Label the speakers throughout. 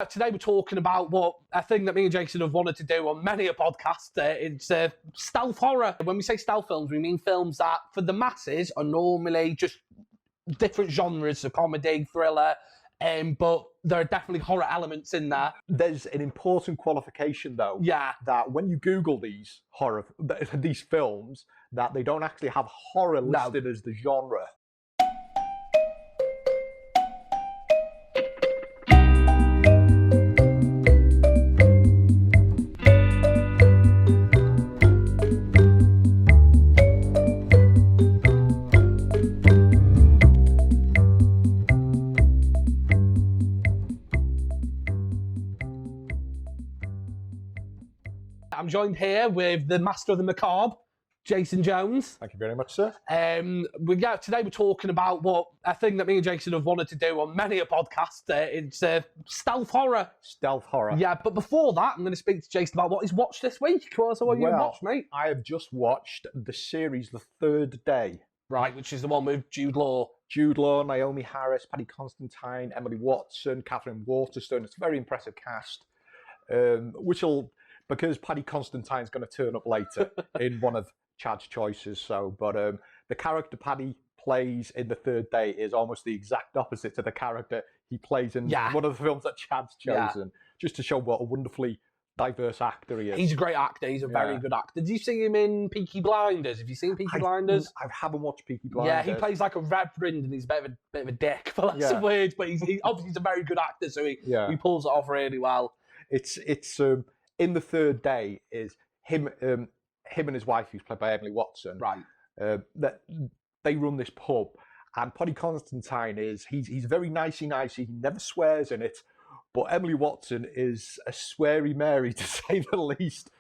Speaker 1: Today we're talking about a thing that me and Jason have wanted to do on many a podcast. It's stealth horror. When we say stealth films, we mean films that, for the masses, are normally just different genres of comedy, thriller, but there are definitely horror elements in there.
Speaker 2: There's an important qualification, though.
Speaker 1: Yeah.
Speaker 2: That when you Google these films, that they don't actually have horror listed as the genre.
Speaker 1: I'm joined here with the master of the macabre, Jason Jones.
Speaker 2: Thank you very much, sir.
Speaker 1: Today we're talking about a thing that me and Jason have wanted to do on many a podcast. It's stealth horror.
Speaker 2: Stealth horror.
Speaker 1: Yeah, but before that, I'm going to speak to Jason about what he's watched this week. So what you watched, mate?
Speaker 2: I have just watched the series The Third Day.
Speaker 1: Right, which is the one with Jude Law.
Speaker 2: Jude Law, Naomi Harris, Paddy Constantine, Emily Watson, Catherine Waterston. It's a very impressive cast. Because Paddy Constantine's going to turn up later in one of Chad's choices. But the character Paddy plays in The Third Day is almost the exact opposite to the character he plays in one of the films that Chad's chosen, just to show what a wonderfully diverse actor he is.
Speaker 1: He's a great actor. He's a very good actor. Did you see him in Peaky Blinders? Have you seen Peaky Blinders?
Speaker 2: I haven't watched Peaky Blinders.
Speaker 1: Yeah, he plays like a reverend and he's a bit of a dick, for less of words, but he's obviously a very good actor, so he pulls it off really well.
Speaker 2: It's in The Third Day is him and his wife, who's played by Emily Watson.
Speaker 1: Right.
Speaker 2: That they run this pub, and Paddy Constantine he's very nicey. He never swears in it, but Emily Watson is a sweary Mary, to say the least.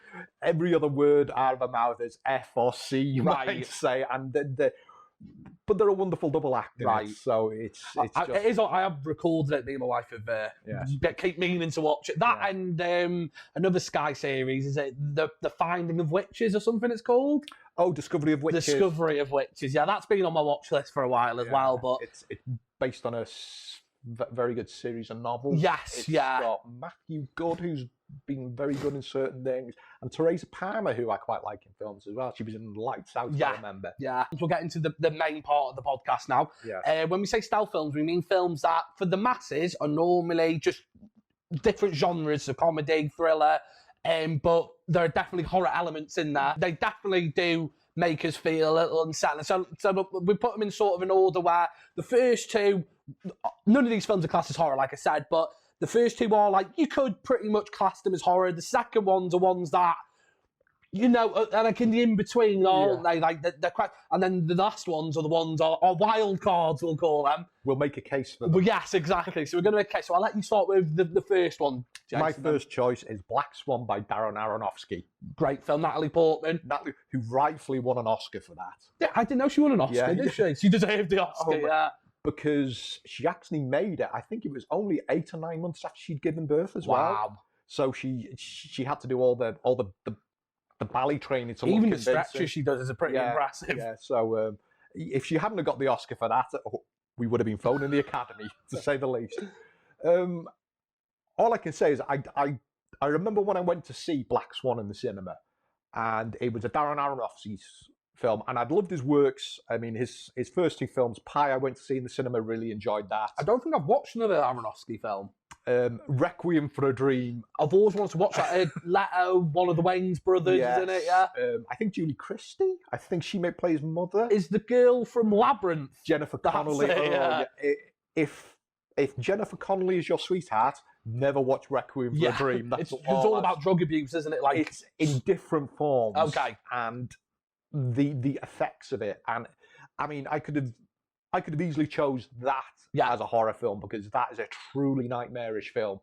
Speaker 2: Every other word out of her mouth is F or C, you might say, and but they're a wonderful double act, right? So it's
Speaker 1: I have recorded it. Me and my wife have keep meaning to watch it. That and another Sky series, is it the Finding of Witches or something? It's called.
Speaker 2: Oh, Discovery of Witches.
Speaker 1: Discovery of Witches. Yeah, that's been on my watch list for a while as well. But
Speaker 2: it's based on a very good series of novels.
Speaker 1: Yes,
Speaker 2: it's got Matthew Good, who's been very good in certain things, and Teresa Palmer, who I quite like in films as well. She was in Lights Out, I remember.
Speaker 1: Yeah. We'll get into the main part of the podcast now.
Speaker 2: Yeah.
Speaker 1: When we say stealth films, we mean films that, for the masses, are normally just different genres of comedy, thriller, but there are definitely horror elements in there. They definitely do make us feel a little unsettling. So we put them in sort of an order where the first two, none of these films are classed as horror, like I said, but the first two are you could pretty much class them as horror. The second ones are ones that, are like in the in-between, aren't they? They're quite, and then the last ones are the ones are wild cards, we'll call them.
Speaker 2: We'll make a case for them.
Speaker 1: Well, yes, exactly. So we're going to make a case. So I'll let you start with the first one, Jason.
Speaker 2: My first choice is Black Swan by Darren Aronofsky.
Speaker 1: Great film, Natalie Portman.
Speaker 2: Natalie, who rightfully won an Oscar for that.
Speaker 1: Yeah, I didn't know she won an Oscar, did she? She deserved the Oscar,
Speaker 2: because she actually made it. I think it was only 8 or 9 months after she'd given birth as well.
Speaker 1: Wow.
Speaker 2: So she had to do all the ballet training to
Speaker 1: even
Speaker 2: look
Speaker 1: the stretches she does is pretty impressive.
Speaker 2: Yeah. So if she hadn't have got the Oscar for that, we would have been thrown in the Academy, to say the least. All I can say is I remember when I went to see Black Swan in the cinema, and it was a Darren Aronofsky's film, and I'd loved his works. I mean, his first two films, Pi, I went to see in the cinema, really enjoyed that.
Speaker 1: I don't think I've watched another Aronofsky film.
Speaker 2: Requiem for a Dream.
Speaker 1: I've always wanted to watch that. Leto, one of the Wayans brothers, is in it,
Speaker 2: I think Julie Christie. I think she may play his mother.
Speaker 1: Is the girl from Labyrinth.
Speaker 2: Jennifer Connelly. If Jennifer Connelly is your sweetheart, never watch Requiem for a Dream.
Speaker 1: It's all about drug abuse, isn't it?
Speaker 2: It's in different forms.
Speaker 1: Okay.
Speaker 2: And the effects of it, and I mean, I could have easily chose that as a horror film, because that is a truly nightmarish film.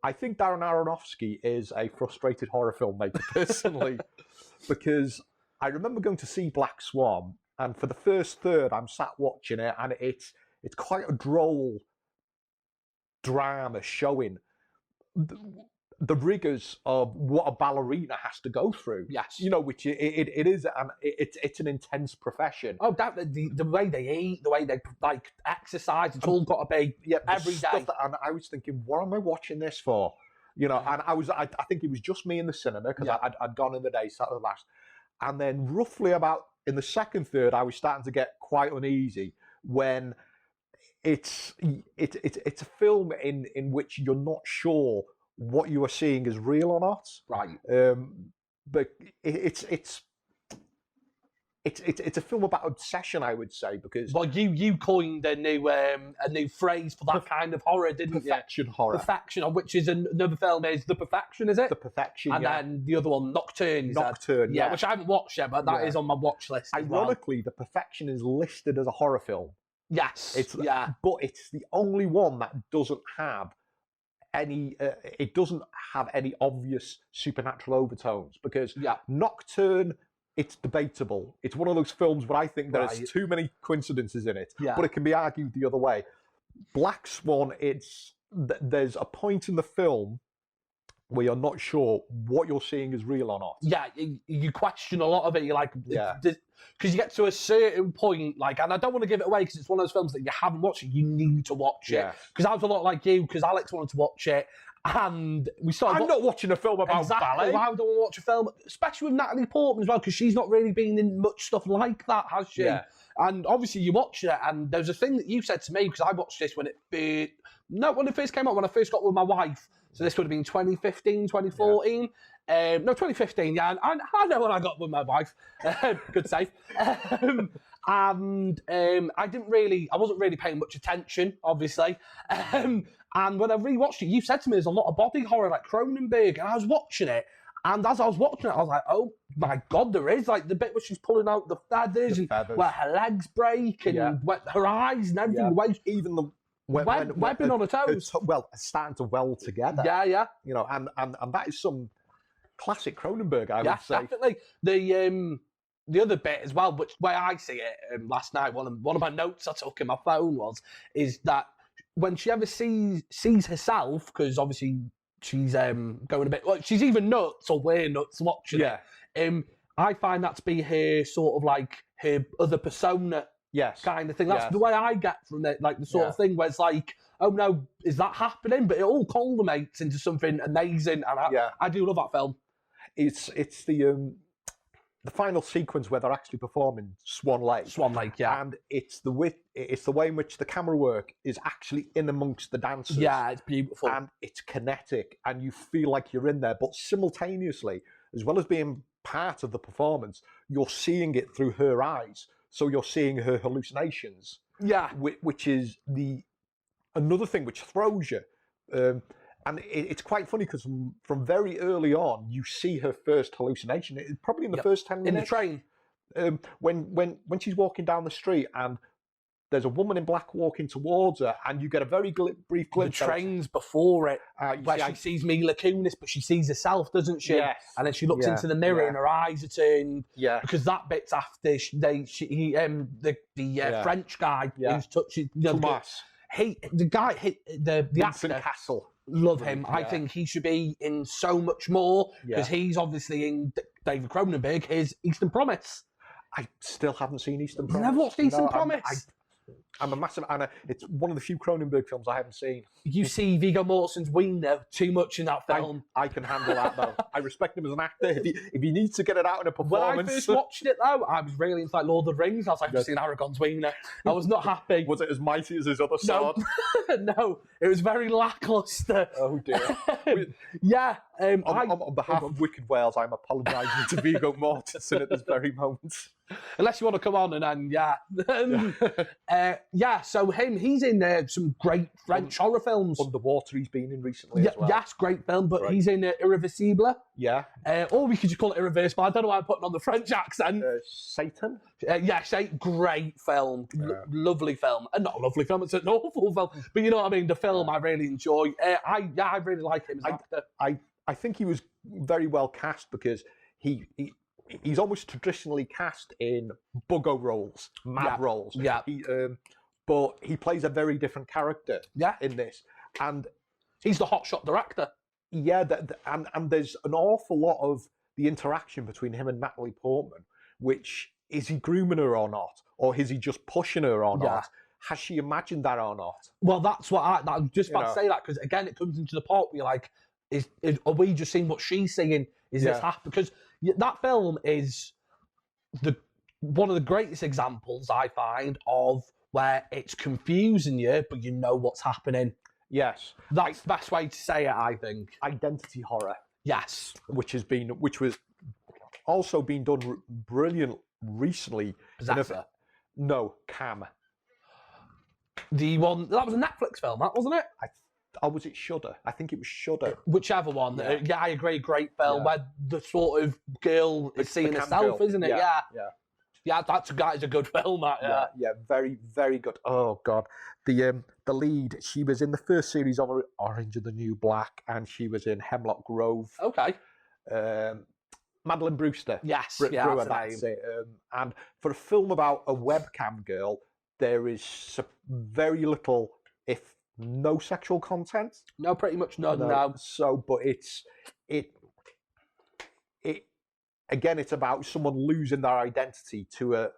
Speaker 2: I think Darren Aronofsky is a frustrated horror filmmaker, personally, because I remember going to see Black Swan, and for the first third, I'm sat watching it, and it's quite a droll drama showing. the rigors of what a ballerina has to go through.
Speaker 1: Yes.
Speaker 2: You know, which it is, it's an intense profession.
Speaker 1: Oh, the way they eat, the way they like exercise, it's all got to be every day.
Speaker 2: And I was thinking, what am I watching this for? You know, and I think it was just me in the cinema because I'd gone in the day, Saturday last. And then roughly about in the second third, I was starting to get quite uneasy when it's a film in which you're not sure what you are seeing is real or not.
Speaker 1: Right.
Speaker 2: But it's a film about obsession, I would say, because
Speaker 1: well, you coined a new phrase for that kind of horror, didn't you?
Speaker 2: Perfection horror.
Speaker 1: Perfection, which is another film is The Perfection, is it?
Speaker 2: The Perfection,
Speaker 1: and then the other one, Nocturne.
Speaker 2: Nocturne,
Speaker 1: yeah, which I haven't watched yet, but that is on my watch list.
Speaker 2: Ironically, The Perfection is listed as a horror film.
Speaker 1: Yes.
Speaker 2: But it's the only one that doesn't have any. It doesn't have any obvious supernatural overtones because Nocturne. It's debatable. It's one of those films where I think there's too many coincidences in it, but it can be argued the other way. Black Swan. There's a point in the film where you're not sure what you're seeing is real or not.
Speaker 1: Yeah, you question a lot of it. You're like, because you get to a certain point, like, and I don't want to give it away because it's one of those films that you haven't watched it, you need to watch it. Because I was a lot like you, because Alex wanted to watch it, and we started.
Speaker 2: I'm not watching a film about ballet.
Speaker 1: Why would I watch a film, especially with Natalie Portman as well, because she's not really been in much stuff like that, has she?
Speaker 2: Yeah.
Speaker 1: And obviously you watched it, and there's a thing that you said to me, because I watched this when it first came out, when I first got with my wife. So this would have been 2015, 2014. No, 2015, yeah. And I know when I got with my wife. Good save. And I wasn't really paying much attention, obviously. And when I rewatched it, you said to me there's a lot of body horror, like Cronenberg, and I was watching it. And as I was watching it, I was like, oh my God, there is. Like the bit where she's pulling out the feathers, and where her legs break, and her eyes and everything.
Speaker 2: Yeah. Even the...
Speaker 1: webbing on her toes.
Speaker 2: Starting to weld together.
Speaker 1: Yeah.
Speaker 2: You know, and that is some classic Cronenberg, I would say.
Speaker 1: Yeah, definitely. The other bit as well, which way I see it, last night, one of my notes I took in my phone is that when she ever sees herself, because obviously she's going a bit, like, she's either nuts or we're nuts watching it. I find that to be her sort of like her other persona.
Speaker 2: Yes.
Speaker 1: Kind of thing. That's the way I get from it, like the sort of thing where it's like, oh no, is that happening? But it all culminates into something amazing, and I do love that film.
Speaker 2: It's the final sequence where they're actually performing Swan Lake.
Speaker 1: Swan Lake, yeah.
Speaker 2: And it's the way in which the camera work is actually in amongst the dancers.
Speaker 1: Yeah, it's beautiful.
Speaker 2: And it's kinetic, and you feel like you're in there, but simultaneously, as well as being part of the performance, you're seeing it through her eyes. So you're seeing her hallucinations. Yeah. Which is another thing which throws you. And it's quite funny because from very early on, you see her first hallucination. It's probably in the first 10 minutes.
Speaker 1: In the train.
Speaker 2: When she's walking down the street and there's a woman in black walking towards her, and you get a very brief glimpse.
Speaker 1: The train's before it, where she sees Mila Kunis, but she sees herself, doesn't she?
Speaker 2: Yes.
Speaker 1: And then she looks into the mirror, and her eyes are turned. Yeah. Because that bit's after the French guy who's touching.
Speaker 2: Thomas.
Speaker 1: The
Speaker 2: Vincent
Speaker 1: actor.
Speaker 2: Castle.
Speaker 1: Love him. I think he should be in so much more because he's obviously in David Cronenberg, his Eastern Promise.
Speaker 2: I still haven't seen Eastern Promise.
Speaker 1: You never watched Eastern Promise?
Speaker 2: I'm a massive, and it's one of the few Cronenberg films I haven't seen.
Speaker 1: You see Viggo Mortensen's wiener too much in that film.
Speaker 2: I can handle that though. I respect him as an actor. If he needs to get it out in a performance.
Speaker 1: When I first watched it though, I was really into like Lord of the Rings. I was like, I've seen Aragorn's wiener. I was not happy.
Speaker 2: Was it as mighty as his other sword?
Speaker 1: No, it was very lackluster.
Speaker 2: Oh dear.
Speaker 1: Yeah.
Speaker 2: On behalf of Wicked Wales, I'm apologising to Viggo Mortensen at this very moment.
Speaker 1: Unless you want to come on and so he's in some great French horror films.
Speaker 2: Underwater he's been in recently as well.
Speaker 1: Yes, great film, but he's in Irreversible.
Speaker 2: Yeah.
Speaker 1: Or we could just call it Irreversible. I don't know why I'm putting on the French accent.
Speaker 2: Satan?
Speaker 1: Great film. Lovely film. Not a lovely film, it's an awful film. But you know what I mean? The film I really enjoy. I really like him as an actor.
Speaker 2: I think he was very well cast because he's almost traditionally cast in buggo roles, roles.
Speaker 1: Yeah.
Speaker 2: But he plays a very different character in this. And
Speaker 1: he's the hotshot director.
Speaker 2: Yeah, and there's an awful lot of the interaction between him and Natalie Portman, which is he grooming her or not, or is he just pushing her or not? Has she imagined that or not?
Speaker 1: Well, that's what I was just about to say that, because again, it comes into the part where you're like, are we just seeing what she's seeing? Is this happening? Because that film is one of the greatest examples I find of where it's confusing you, but you know what's happening.
Speaker 2: Yes,
Speaker 1: that's the best way to say it, I think.
Speaker 2: Identity horror.
Speaker 1: Yes,
Speaker 2: which was also been done brilliant recently.
Speaker 1: Possessor.
Speaker 2: No, Cam.
Speaker 1: The one that was a Netflix film, that wasn't it?
Speaker 2: Was it Shudder? I think it was Shudder.
Speaker 1: Whichever one. Yeah, I agree. Great film where the sort of girl is seeing herself, isn't it? Yeah, that is a good film.
Speaker 2: Yeah, very, very good. Oh God, the lead. She was in the first series of Orange and the New Black, and she was in Hemlock Grove.
Speaker 1: Okay.
Speaker 2: Madeline Brewster.
Speaker 1: Yes,
Speaker 2: Brewer, that's it. And for a film about a webcam girl, there is very little, if no sexual content.
Speaker 1: No, pretty much none. No.
Speaker 2: So, but it again, it's about someone losing their identity to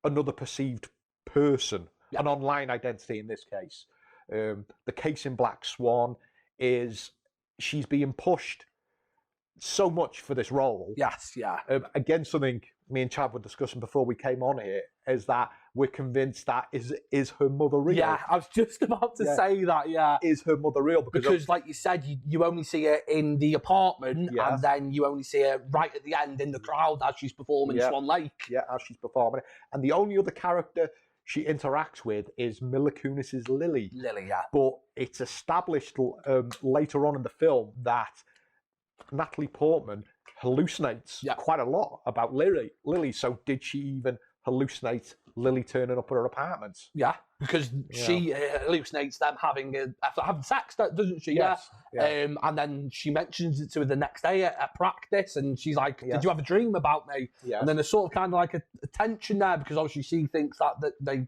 Speaker 2: another perceived person, an online identity in this case. The case in Black Swan is she's being pushed so much for this role.
Speaker 1: Yes, yeah.
Speaker 2: Again, something me and Chad were discussing before we came on here is that we're convinced that is her mother real.
Speaker 1: Yeah, I was just about to say that,
Speaker 2: Is her mother real?
Speaker 1: Because like you said, you only see her in the apartment, and then you only see her right at the end in the crowd as she's performing Swan Lake.
Speaker 2: Yeah, as she's performing it. And the only other character she interacts with is Mila Kunis's Lily.
Speaker 1: Lily, yeah.
Speaker 2: But it's established later on in the film that Natalie Portman hallucinates quite a lot about Lily. So did she even hallucinate Lily turning up at her apartment?
Speaker 1: Yeah, because she hallucinates them having sex, doesn't she?
Speaker 2: Yes.
Speaker 1: And then she mentions it to her the next day at practice, and she's like, "Did you have a dream about me?"
Speaker 2: Yes.
Speaker 1: And then there's sort of kind of like a tension there, because obviously she thinks that they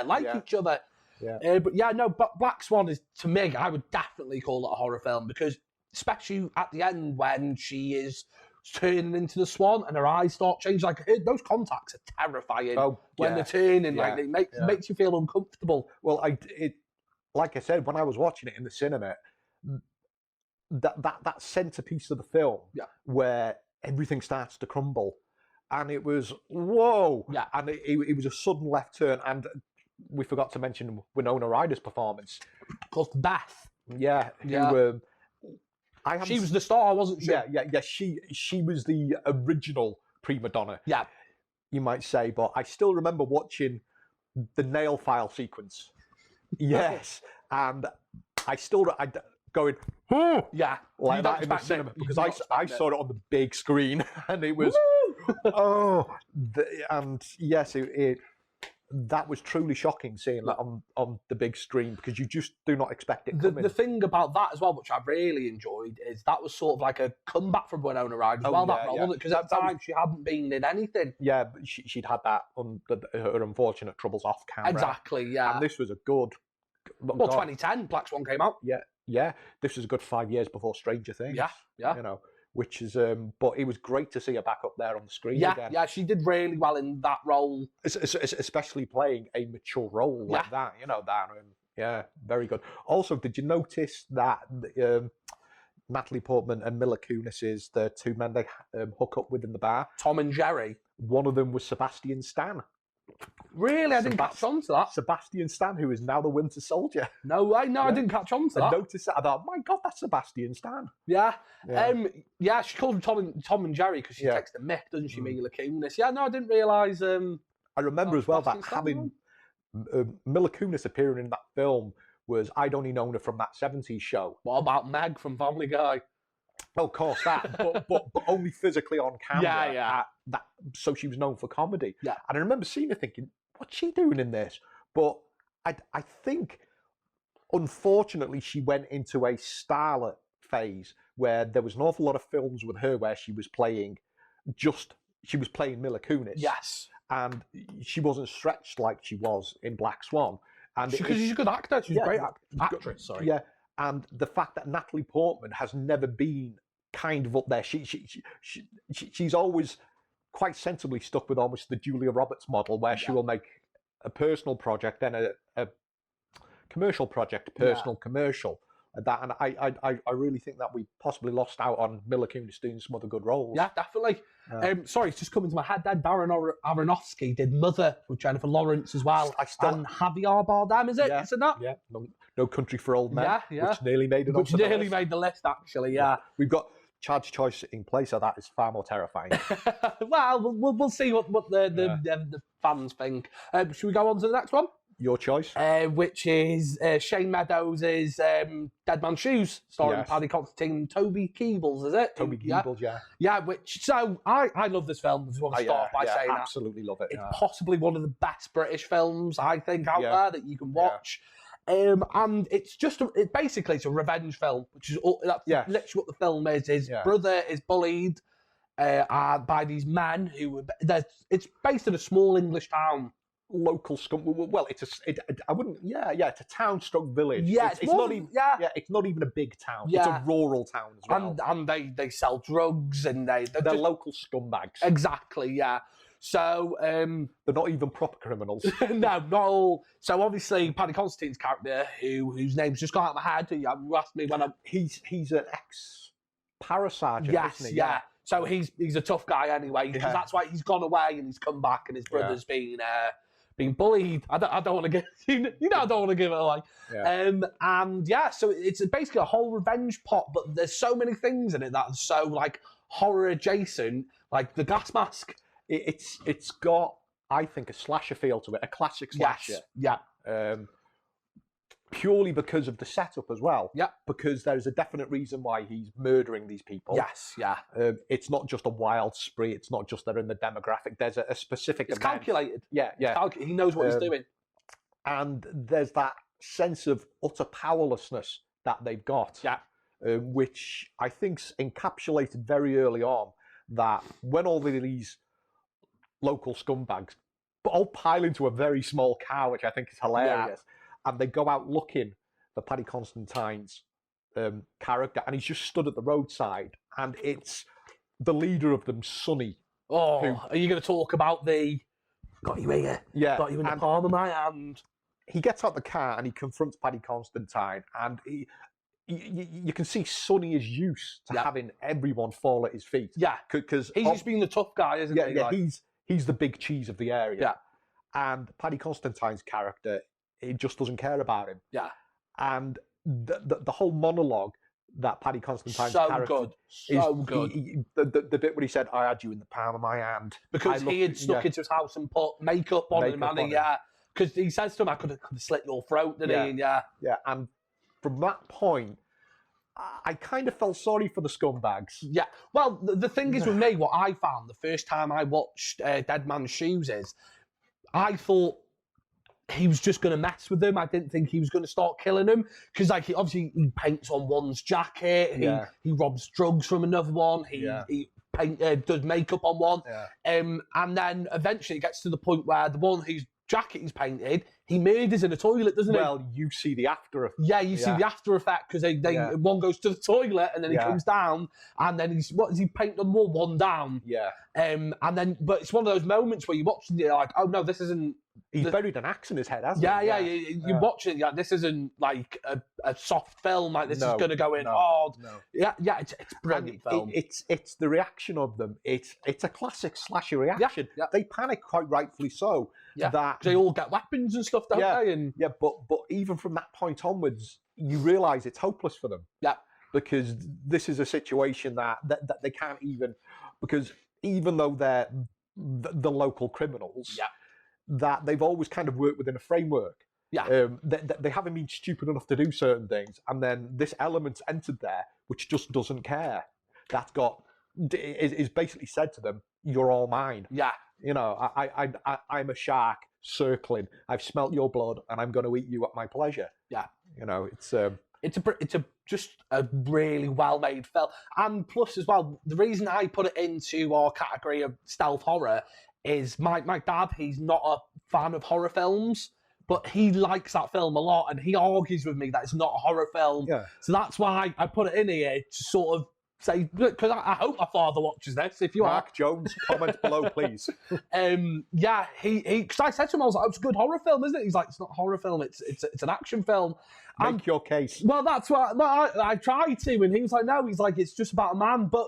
Speaker 1: like each other.
Speaker 2: Yeah.
Speaker 1: But Black Swan is, to me, I would definitely call it a horror film, because especially at the end when she is turning into the swan and her eyes start changing, like those contacts are terrifying when they're turning. Like it makes you feel uncomfortable.
Speaker 2: Well, like I said, when I was watching it in the cinema, that centerpiece of the film where everything starts to crumble, and it was whoa, and it was a sudden left turn, and we forgot to mention Winona Ryder's performance,
Speaker 1: called Beth.
Speaker 2: She
Speaker 1: was the star, wasn't she?
Speaker 2: Yeah. She was the original prima donna.
Speaker 1: Yeah,
Speaker 2: you might say. But I still remember watching the nail file sequence. Yes, and I going, like that in the cinema, because I saw it on the big screen, and it was and yes, that was truly shocking seeing that on the big screen, because you just do not expect it coming.
Speaker 1: The thing about that as well, which I really enjoyed, is that was sort of like a comeback from Winona Ryder as well, that role, wasn't it? Because at the time she hadn't been in anything. Yeah,
Speaker 2: but she'd had that her unfortunate troubles off camera.
Speaker 1: Exactly, yeah.
Speaker 2: And this was a good...
Speaker 1: 2010, Black Swan came out.
Speaker 2: Yeah. This was a good 5 years before Stranger Things.
Speaker 1: Yeah.
Speaker 2: You know, which is, but it was great to see her back up there on the screen again.
Speaker 1: Yeah, she did really well in that role.
Speaker 2: Especially playing a mature role like that, that, very good. Also, did you notice that Natalie Portman and Mila Kunis is the two men they hook up with in the bar?
Speaker 1: Tom and Jerry.
Speaker 2: One of them was Sebastian Stan.
Speaker 1: Really? I didn't catch on to that.
Speaker 2: Sebastian Stan, who is now the Winter Soldier.
Speaker 1: No way. No, I didn't catch on to that.
Speaker 2: I noticed that. I thought, my God, that's Sebastian Stan.
Speaker 1: Yeah. She calls him Tom and Jerry because she takes the mick, doesn't she, Mila Kunis? Yeah, no, I didn't realise...
Speaker 2: I remember as well that having Mila Kunis appearing in that film was... I'd only known her from that 70s show.
Speaker 1: What about Meg from Family Guy?
Speaker 2: Oh, of course, that, but only physically on camera.
Speaker 1: Yeah.
Speaker 2: So she was known for comedy.
Speaker 1: Yeah.
Speaker 2: And I remember seeing her thinking, what's she doing in this? But I think, unfortunately, she went into a starlet phase where there was an awful lot of films with her where she was playing Mila Kunis.
Speaker 1: Yes.
Speaker 2: And she wasn't stretched like she was in Black Swan. And
Speaker 1: because she's a good actor. She's a great actress, sorry.
Speaker 2: Yeah. and the fact that Natalie Portman has never been kind of up there. She's always quite sensibly stuck with almost the Julia Roberts model, where she will make a personal project, then a commercial project, commercial. That, and I really think that we possibly lost out on Mila Kunis doing some other good roles.
Speaker 1: Yeah, definitely. Sorry, it's just coming to my head. Then Darren Aronofsky did Mother with Jennifer Lawrence as well, and Javier Bardem. Is it?
Speaker 2: Yeah,
Speaker 1: Is it not?
Speaker 2: Yeah. No Country for Old Men. Which nearly made it.
Speaker 1: Which nearly made the list, actually. Yeah.
Speaker 2: We've got Chad's choice in place, so that is far more terrifying.
Speaker 1: Well, we'll see what the fans think. Should we go on to the next one?
Speaker 2: Your choice.
Speaker 1: Which is Shane Meadows' Dead Man's Shoes, starring Paddy Considine and Toby Keebles, is it?
Speaker 2: Toby Keebles, yeah.
Speaker 1: Yeah, so I love this film. I just want to start by saying that.
Speaker 2: Absolutely love it.
Speaker 1: It's possibly one of the best British films, I think, out there that you can watch. And it's basically it's a revenge film, which is literally what the film is. His brother is bullied by these men who it's based in a small English town.
Speaker 2: Local scum. Well, it's a town stroke village.
Speaker 1: Yeah,
Speaker 2: it's not even. Yeah, it's not even a big town. Yeah. It's a rural town as well.
Speaker 1: And they sell drugs and they're just
Speaker 2: local scumbags.
Speaker 1: Exactly. Yeah. So
Speaker 2: they're not even proper criminals.
Speaker 1: No, not all. So obviously, Paddy Considine's character, whose name's just gone out of my head. You asked me when he's
Speaker 2: an ex-parasergeant.
Speaker 1: Yes.
Speaker 2: Isn't he?
Speaker 1: Yeah. So he's a tough guy anyway, because that's why he's gone away and he's come back and his brother's been bullied. I don't want to give I don't want to give it away. So it's basically a whole revenge plot, but there's so many things in it that are so like horror adjacent, like the gas mask.
Speaker 2: It's got, I think, a slasher feel to it, a classic slasher.
Speaker 1: Yes. Yeah.
Speaker 2: Purely because of the setup as well.
Speaker 1: Yeah.
Speaker 2: Because there's a definite reason why he's murdering these people.
Speaker 1: Yes, yeah.
Speaker 2: It's not just a wild spree. It's not just they're in the demographic. There's a specific
Speaker 1: It's
Speaker 2: event.
Speaker 1: calculated.
Speaker 2: Yeah.
Speaker 1: He knows what he's doing.
Speaker 2: And there's that sense of utter powerlessness that they've got.
Speaker 1: Yeah.
Speaker 2: Which I think's encapsulated very early on, that when all these local scumbags all pile into a very small car, which I think is hilarious. And they go out looking for Paddy Considine's character, and he's just stood at the roadside, and it's the leader of them, Sonny.
Speaker 1: Oh, are you going to talk about the got you here?
Speaker 2: Yeah,
Speaker 1: got you in the palm of my hand.
Speaker 2: He gets out the car and he confronts Paddy Considine, and you can see Sonny is used to having everyone fall at his feet.
Speaker 1: Yeah,
Speaker 2: because
Speaker 1: he's just being the tough guy, isn't he?
Speaker 2: Yeah, he's the big cheese of the area.
Speaker 1: Yeah,
Speaker 2: and Paddy Considine's character, he just doesn't care about him.
Speaker 1: Yeah.
Speaker 2: And the whole monologue that Paddy Considine's character
Speaker 1: good.
Speaker 2: The bit where he said, "I had you in the palm of my hand."
Speaker 1: Because he had snuck into his house and put makeup on him, and because he says to him, "I could have slit your throat," didn't he? And
Speaker 2: yeah. And from that point, I kind of felt sorry for the scumbags.
Speaker 1: Yeah. Well, the thing is with me, what I found the first time I watched Dead Man's Shoes is, I thought he was just going to mess with them. I didn't think he was going to start killing them, because he paints on one's jacket, he robs drugs from another one, he does makeup on one, and then eventually it gets to the point where the one whose jacket he's painted, he murders in a toilet, doesn't he?
Speaker 2: Well, you see the after effect.
Speaker 1: Yeah, you see the after effect, because one goes to the toilet and then he comes down, and then what is he painting on the wall? One down.
Speaker 2: Yeah.
Speaker 1: But it's one of those moments where you watch and you're like, oh no, this isn't.
Speaker 2: He's buried an axe in his head, hasn't
Speaker 1: he? You watch it. Yeah, this isn't like a soft film. Like this is going to go in hard. No. Yeah, it's brilliant film.
Speaker 2: It's the reaction of them. It's a classic slasher reaction. Yeah. They panic, quite rightfully so.
Speaker 1: Yeah, that they all get weapons and stuff, don't they? And
Speaker 2: but even from that point onwards, you realise it's hopeless for them.
Speaker 1: Yeah,
Speaker 2: because this is a situation that they can't even, because even though they're the local criminals, that they've always kind of worked within a framework.
Speaker 1: Yeah,
Speaker 2: they haven't been stupid enough to do certain things, and then this element's entered there, which just doesn't care. Is basically said to them, "You're all mine."
Speaker 1: Yeah.
Speaker 2: You know, I'm a shark circling. I've smelt your blood, and I'm going to eat you at my pleasure.
Speaker 1: Yeah,
Speaker 2: you know, it's
Speaker 1: just a really well-made film, and plus as well, the reason I put it into our category of stealth horror is my dad. He's not a fan of horror films, but he likes that film a lot, and he argues with me that it's not a horror film.
Speaker 2: Yeah.
Speaker 1: So that's why I put it in here to sort of say, because I hope my father watches this. If you
Speaker 2: Mark Jones, comment below, please.
Speaker 1: Yeah, because I said to him, I was like, "It's a good horror film, isn't it?" He's like, "It's not a horror film. It's an action film."
Speaker 2: Make your case.
Speaker 1: Well, that's what I tried to, and he was like, "No." He's like, "It's just about a man." But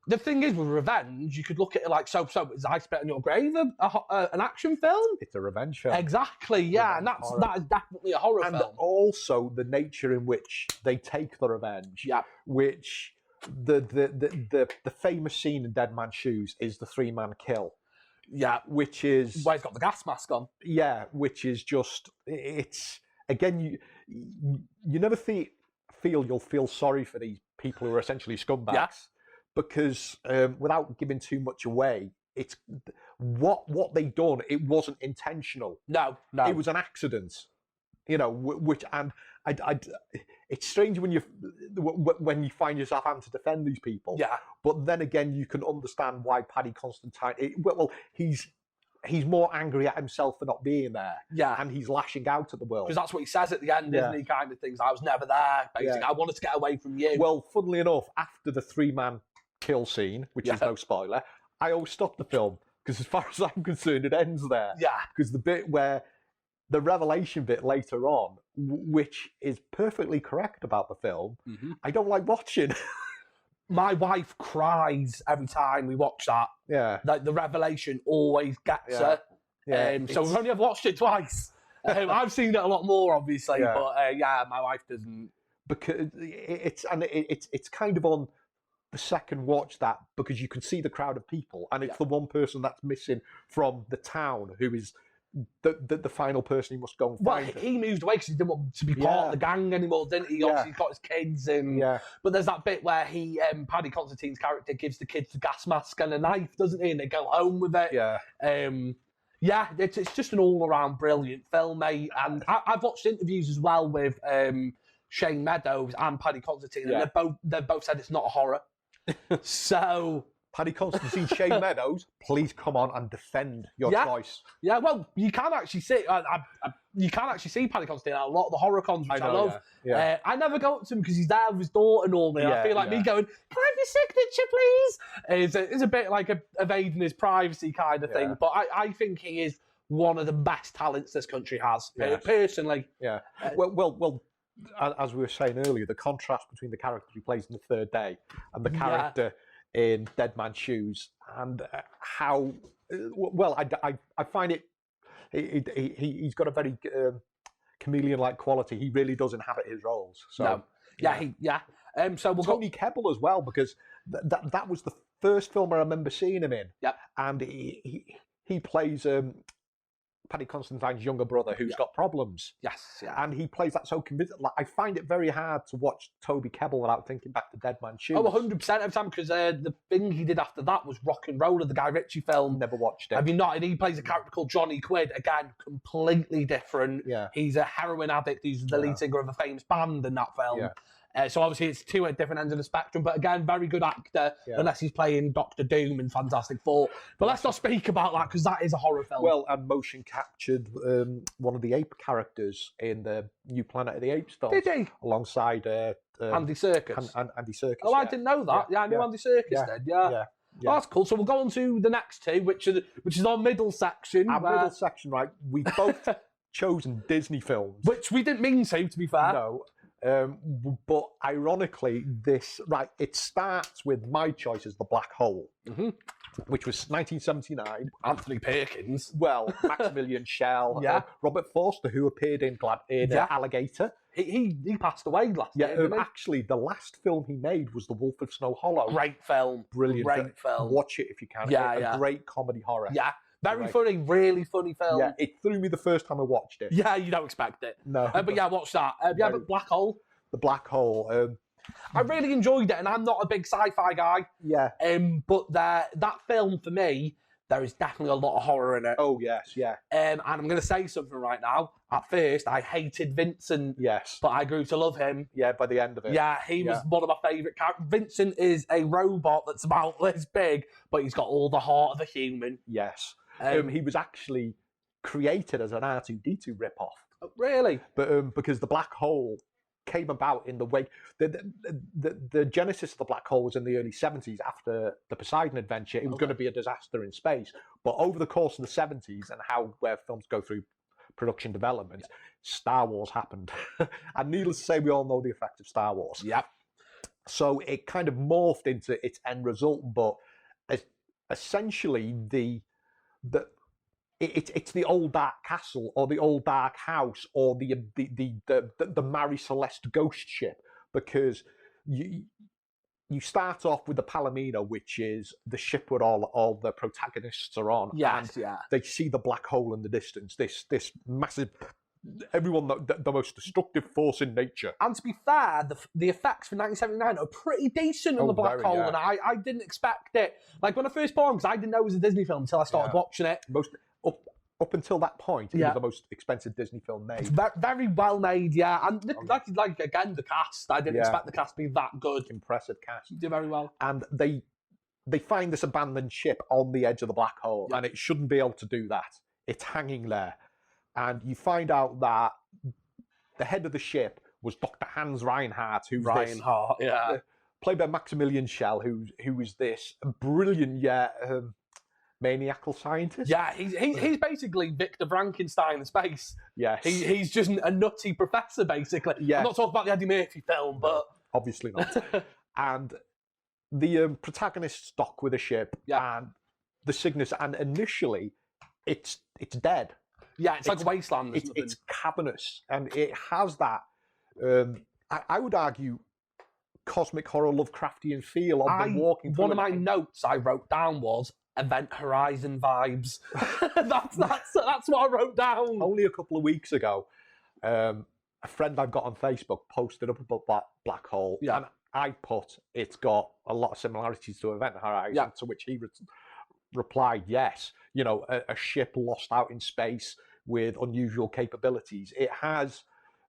Speaker 1: the thing is, with revenge, you could look at it like, so is I Spit on Your Grave an action film?
Speaker 2: It's a revenge film.
Speaker 1: Exactly, yeah, and that is definitely a horror film.
Speaker 2: And also the nature in which they take the revenge.
Speaker 1: Yeah.
Speaker 2: Which the famous scene in Dead Man's Shoes is the 3-man kill.
Speaker 1: Yeah.
Speaker 2: Which is
Speaker 1: where he's got the gas mask on.
Speaker 2: Yeah, which is just, it's again, you never feel you'll feel sorry for these people who are essentially scumbags.
Speaker 1: Yes.
Speaker 2: Because without giving too much away, it's what they done. It wasn't intentional.
Speaker 1: No.
Speaker 2: It was an accident. You know, which and it's strange when you find yourself having to defend these people.
Speaker 1: Yeah.
Speaker 2: But then again, you can understand why Paddy Considine. He's more angry at himself for not being there.
Speaker 1: Yeah.
Speaker 2: And he's lashing out at the world.
Speaker 1: Because that's what he says at the end, isn't he? Kind of things. I was never there. Basically, I wanted to get away from you.
Speaker 2: Well, funnily enough, after the 3-man kill scene, which is no spoiler, I always stop the film because, as far as I'm concerned, it ends there.
Speaker 1: Yeah.
Speaker 2: Because the bit where the revelation bit later on, which is perfectly correct about the film, I don't like watching.
Speaker 1: My wife cries every time we watch that.
Speaker 2: Yeah.
Speaker 1: Like, the revelation always gets her.
Speaker 2: Yeah.
Speaker 1: So we've only ever watched it twice. I've seen it a lot more, obviously, but my wife doesn't.
Speaker 2: Because it's kind of on the second watch that, because you can see the crowd of people, and it's the one person that's missing from the town who is the final person he must go and find.
Speaker 1: Well, he moved away because he didn't want to be part of the gang anymore, didn't he? Obviously, he's got his kids, but there's that bit where Paddy Considine's character gives the kids the gas mask and a knife, doesn't he? And they go home with it.
Speaker 2: Yeah.
Speaker 1: It's just an all-around brilliant film, mate. And I've watched interviews as well with Shane Meadows and Paddy Considine, and they've both said it's not a horror. So
Speaker 2: Paddy Considine, Shane Meadows, please come on and defend your choice.
Speaker 1: Yeah, well, you can actually see Paddy Considine at a lot of the horror cons, which I love.
Speaker 2: Yeah.
Speaker 1: I never go up to him because he's there with his daughter normally. I feel like me going, "Can I have your signature, please?" It's a bit like evading his privacy kind of thing. But I think he is one of the best talents this country has, personally.
Speaker 2: Yeah. Well. As we were saying earlier, the contrast between the character he plays in The Third Day and the character in Dead Man's Shoes, and how I find it. He's got a very chameleon-like quality. He really does inhabit his roles. So
Speaker 1: so we'll
Speaker 2: Tony Kebbell as well, because that was the first film I remember seeing him in.
Speaker 1: Yep.
Speaker 2: And he plays Paddy Considine's younger brother who's got problems.
Speaker 1: Yes, yeah.
Speaker 2: And he plays that so convincing. Like, I find it very hard to watch Toby Kebbell without thinking back to Dead Man's Shoes.
Speaker 1: Oh, 100% every time, because the thing he did after that was Rock and Roller, the Guy Ritchie film.
Speaker 2: Never watched it.
Speaker 1: Have you not? And he plays a character called Johnny Quid. Again, completely different.
Speaker 2: Yeah.
Speaker 1: He's a heroin addict. He's the lead singer of a famous band in that film.
Speaker 2: Yeah.
Speaker 1: So obviously it's two at different ends of the spectrum, but again, very good actor, unless he's playing Doctor Doom in Fantastic Four. But let's not speak about that, because that is a horror film.
Speaker 2: Well, and motion captured one of the ape characters in the new Planet of the Apes film.
Speaker 1: Did he?
Speaker 2: Alongside
Speaker 1: Andy Serkis.
Speaker 2: Andy Serkis.
Speaker 1: Oh, I didn't know that. Yeah, I knew Andy Serkis did. Yeah. Oh, that's cool. So we'll go on to the next two, which is our middle section.
Speaker 2: Our middle section, right? We both chosen Disney films,
Speaker 1: which we didn't mean to be fair.
Speaker 2: No. But ironically, it starts with my choice as The Black Hole, which was 1979.
Speaker 1: Anthony Perkins.
Speaker 2: Well, Maximilian Schell, Robert Forster, who appeared in Alligator.
Speaker 1: He passed away last year.
Speaker 2: Actually, the last film he made was The Wolf of Snow Hollow.
Speaker 1: Great film.
Speaker 2: Brilliant.
Speaker 1: Great film.
Speaker 2: Watch it if you can. A great comedy horror.
Speaker 1: Yeah. Very funny, really funny film.
Speaker 2: Yeah, it threw me the first time I watched it.
Speaker 1: Yeah, you don't expect it.
Speaker 2: No.
Speaker 1: But yeah, watch that. But Black Hole.
Speaker 2: The Black Hole.
Speaker 1: I really enjoyed it, and I'm not a big sci-fi guy.
Speaker 2: Yeah.
Speaker 1: But that film, for me, there is definitely a lot of horror in it.
Speaker 2: Oh, yes, yeah.
Speaker 1: And I'm going to say something right now. At first, I hated Vincent.
Speaker 2: Yes.
Speaker 1: But I grew to love him.
Speaker 2: Yeah, by the end of it.
Speaker 1: Yeah, he was one of my favourite characters. Vincent is a robot that's about this big, but he's got all the heart of a human.
Speaker 2: Yes. He was actually created as an R2-D2 ripoff.
Speaker 1: Really?
Speaker 2: But because the black hole came about in the wake, the genesis of the black hole was in the early 70s after the Poseidon adventure. It was going to be a disaster in space, but over the course of the 70s and where films go through production development, Star Wars happened. And needless to say, we all know the effect of Star Wars.
Speaker 1: Yep.
Speaker 2: So it kind of morphed into its end result, but essentially it's the old dark castle or the old dark house or the Mary Celeste ghost ship, because you start off with the Palomino, which is the ship where all the protagonists are on.
Speaker 1: Yes,
Speaker 2: and they see the black hole in the distance, this massive, everyone, the most destructive force in nature.
Speaker 1: And to be fair, the effects for 1979 are pretty decent on the black hole, and I didn't expect it. Like, when I first bought it, because I didn't know it was a Disney film until I started watching it.
Speaker 2: Up until that point, it was the most expensive Disney film made.
Speaker 1: It's very well made, yeah. And like again, the cast. I didn't expect the cast to be that good.
Speaker 2: Impressive cast.
Speaker 1: You do very well.
Speaker 2: And they find this abandoned ship on the edge of the black hole, and it shouldn't be able to do that. It's hanging there. And you find out that the head of the ship was Dr. Hans Reinhardt, who's played by Maximilian Schell, who is this brilliant maniacal scientist.
Speaker 1: Yeah, he's basically Victor Frankenstein in space.
Speaker 2: Yes.
Speaker 1: He's just a nutty professor, basically. Yes. I'm not talking about the Eddie Murphy film, but...
Speaker 2: Obviously not. And the protagonist's dock with a ship, and the Cygnus, and initially, it's dead.
Speaker 1: Yeah, it's like a wasteland.
Speaker 2: It's cavernous, and it has that, I would argue, cosmic horror Lovecraftian feel of them walking through.
Speaker 1: One of my notes I wrote down was Event Horizon vibes. that's what I wrote down.
Speaker 2: Only a couple of weeks ago, a friend I've got on Facebook posted up about that black hole, and I put it's got a lot of similarities to Event Horizon, to which he replied, yes. You know, a ship lost out in space with unusual capabilities. It has,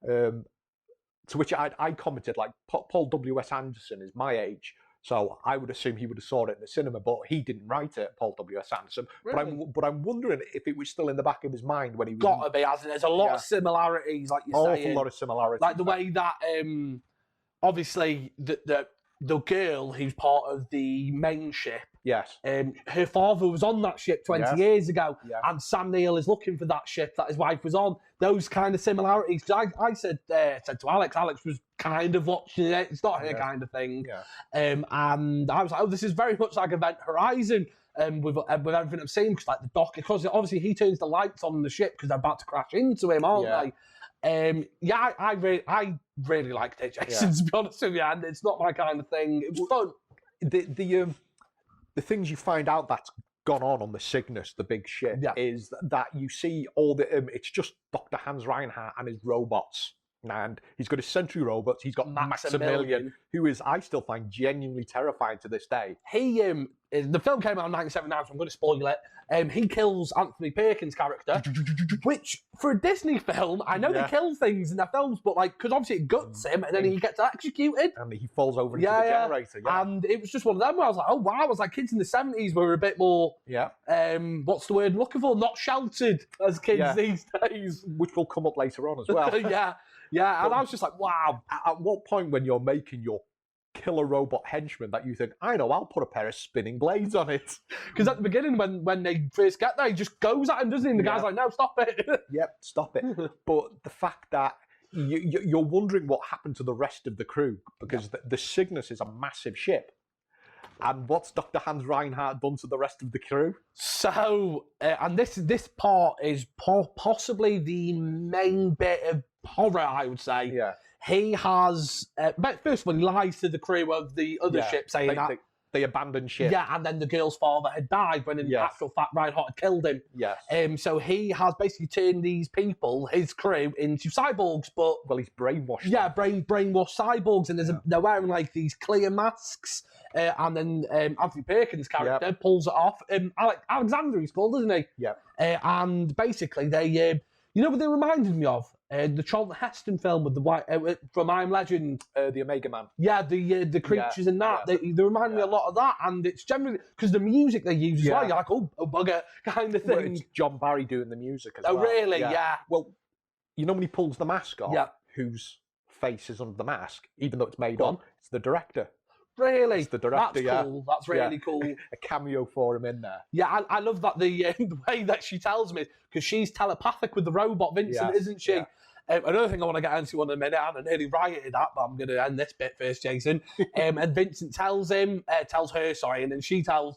Speaker 2: to which I commented, like, Paul W.S. Anderson is my age, so I would assume he would have saw it in the cinema, but he didn't write it, Paul W.S. Anderson.
Speaker 1: Really?
Speaker 2: But I'm wondering if it was still in the back of his mind when he was...
Speaker 1: Gotta be, hasn't it? There's a lot of similarities, like you're saying.
Speaker 2: Awful lot of similarities.
Speaker 1: Like the way that, obviously, the girl who's part of the main ship, her father was on that ship 20 years ago, and Sam Neill is looking for that ship that his wife was on. Those kind of similarities. I said to Alex was kind of watching it. It's not her kind of thing. And I was like, oh, this is very much like Event Horizon. With everything I've seen, because like the dock, because obviously he turns the lights on the ship because they're about to crash into him, aren't they? I really liked it, Jason, to be honest with you, and it's not my kind of thing. It was fun.
Speaker 2: The things you find out that's gone on the Cygnus, the big ship, is that you see all the... it's just Dr. Hans Reinhardt and his robots. And he's got his sentry robots. He's got Maximilian, who is, I still find, genuinely terrifying to this day.
Speaker 1: The film came out in 1979, so I'm going to spoil it. He kills Anthony Perkins' character, which, for a Disney film, I know they kill things in their films, but like, because obviously it guts him, and then he gets executed.
Speaker 2: And he falls over into the generator.
Speaker 1: And it was just one of them where I was like, oh wow, it was like kids in the 70s were a bit more, what's the word I'm looking for? Not sheltered as kids these days.
Speaker 2: Which will come up later on as well.
Speaker 1: Yeah, and I was just like, wow.
Speaker 2: At what point when you're making your killer robot henchman that you think, I know, I'll put a pair of spinning blades on it?
Speaker 1: Because at the beginning, when they first get there, he just goes at him, doesn't he? And the guy's like, no, stop it.
Speaker 2: Yep, stop it. But the fact that you're wondering what happened to the rest of the crew, because the Cygnus is a massive ship. And what's Dr. Hans Reinhardt done to the rest of the crew?
Speaker 1: So, and this part is possibly the main bit of horror, I would say.
Speaker 2: Yeah.
Speaker 1: He has, but first of all, he lies to the crew of the other ship, saying that
Speaker 2: the abandoned ship.
Speaker 1: Yeah, and then the girl's father had died when in actual fact Reinhardt had killed him.
Speaker 2: Yes.
Speaker 1: So he has basically turned these people, his crew, into cyborgs, but...
Speaker 2: Well, he's brainwashed
Speaker 1: them. Brainwashed cyborgs, and they're wearing like these clear masks, and then Anthony Perkins' character pulls it off. Alexander he's called, isn't he?
Speaker 2: Yeah.
Speaker 1: And basically they... you know what they reminded me of? The Charlton Heston film with the white from I'm Legend.
Speaker 2: The Omega Man.
Speaker 1: Yeah, the creatures in that. They remind me a lot of that, and it's generally because the music they use as well. You're like, oh, a bugger kind of thing.
Speaker 2: Well, it's John Barry doing the music as well.
Speaker 1: Oh, really? Yeah.
Speaker 2: Well, you know when he pulls the mask off,
Speaker 1: Yeah.
Speaker 2: whose face is under the mask, even though it's made on, it's the director.
Speaker 1: Really?
Speaker 2: It's the director,
Speaker 1: That's cool. That's really cool.
Speaker 2: A cameo for him in there.
Speaker 1: Yeah, I love that the way that she tells me, because she's telepathic with the robot Vincent, isn't she?
Speaker 2: Yeah.
Speaker 1: Another thing I want to get into in a minute, and I nearly rioted that, but I'm going to end this bit first, Jason. And Vincent tells her, and then she tells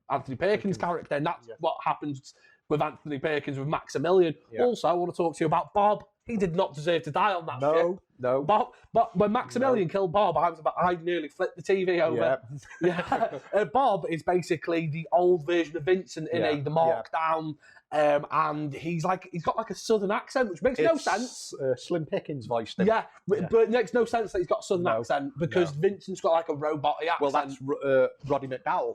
Speaker 1: Anthony Perkins' character, and that's what happens with Anthony Perkins with Maximilian.
Speaker 2: Yeah.
Speaker 1: Also, I want to talk to you about Bob. He did not deserve to die on that ship.
Speaker 2: No.
Speaker 1: Bob, but when Maximilian killed Bob, I nearly flipped the TV over. Yeah. Bob is basically the old version of Vincent in the marked down, and he's got like a southern accent, which makes no sense.
Speaker 2: Slim Pickens voiced him.
Speaker 1: Yeah, but it makes no sense that he's got a southern accent because Vincent's got like a robot-y accent.
Speaker 2: Well, that's Roddy McDowell.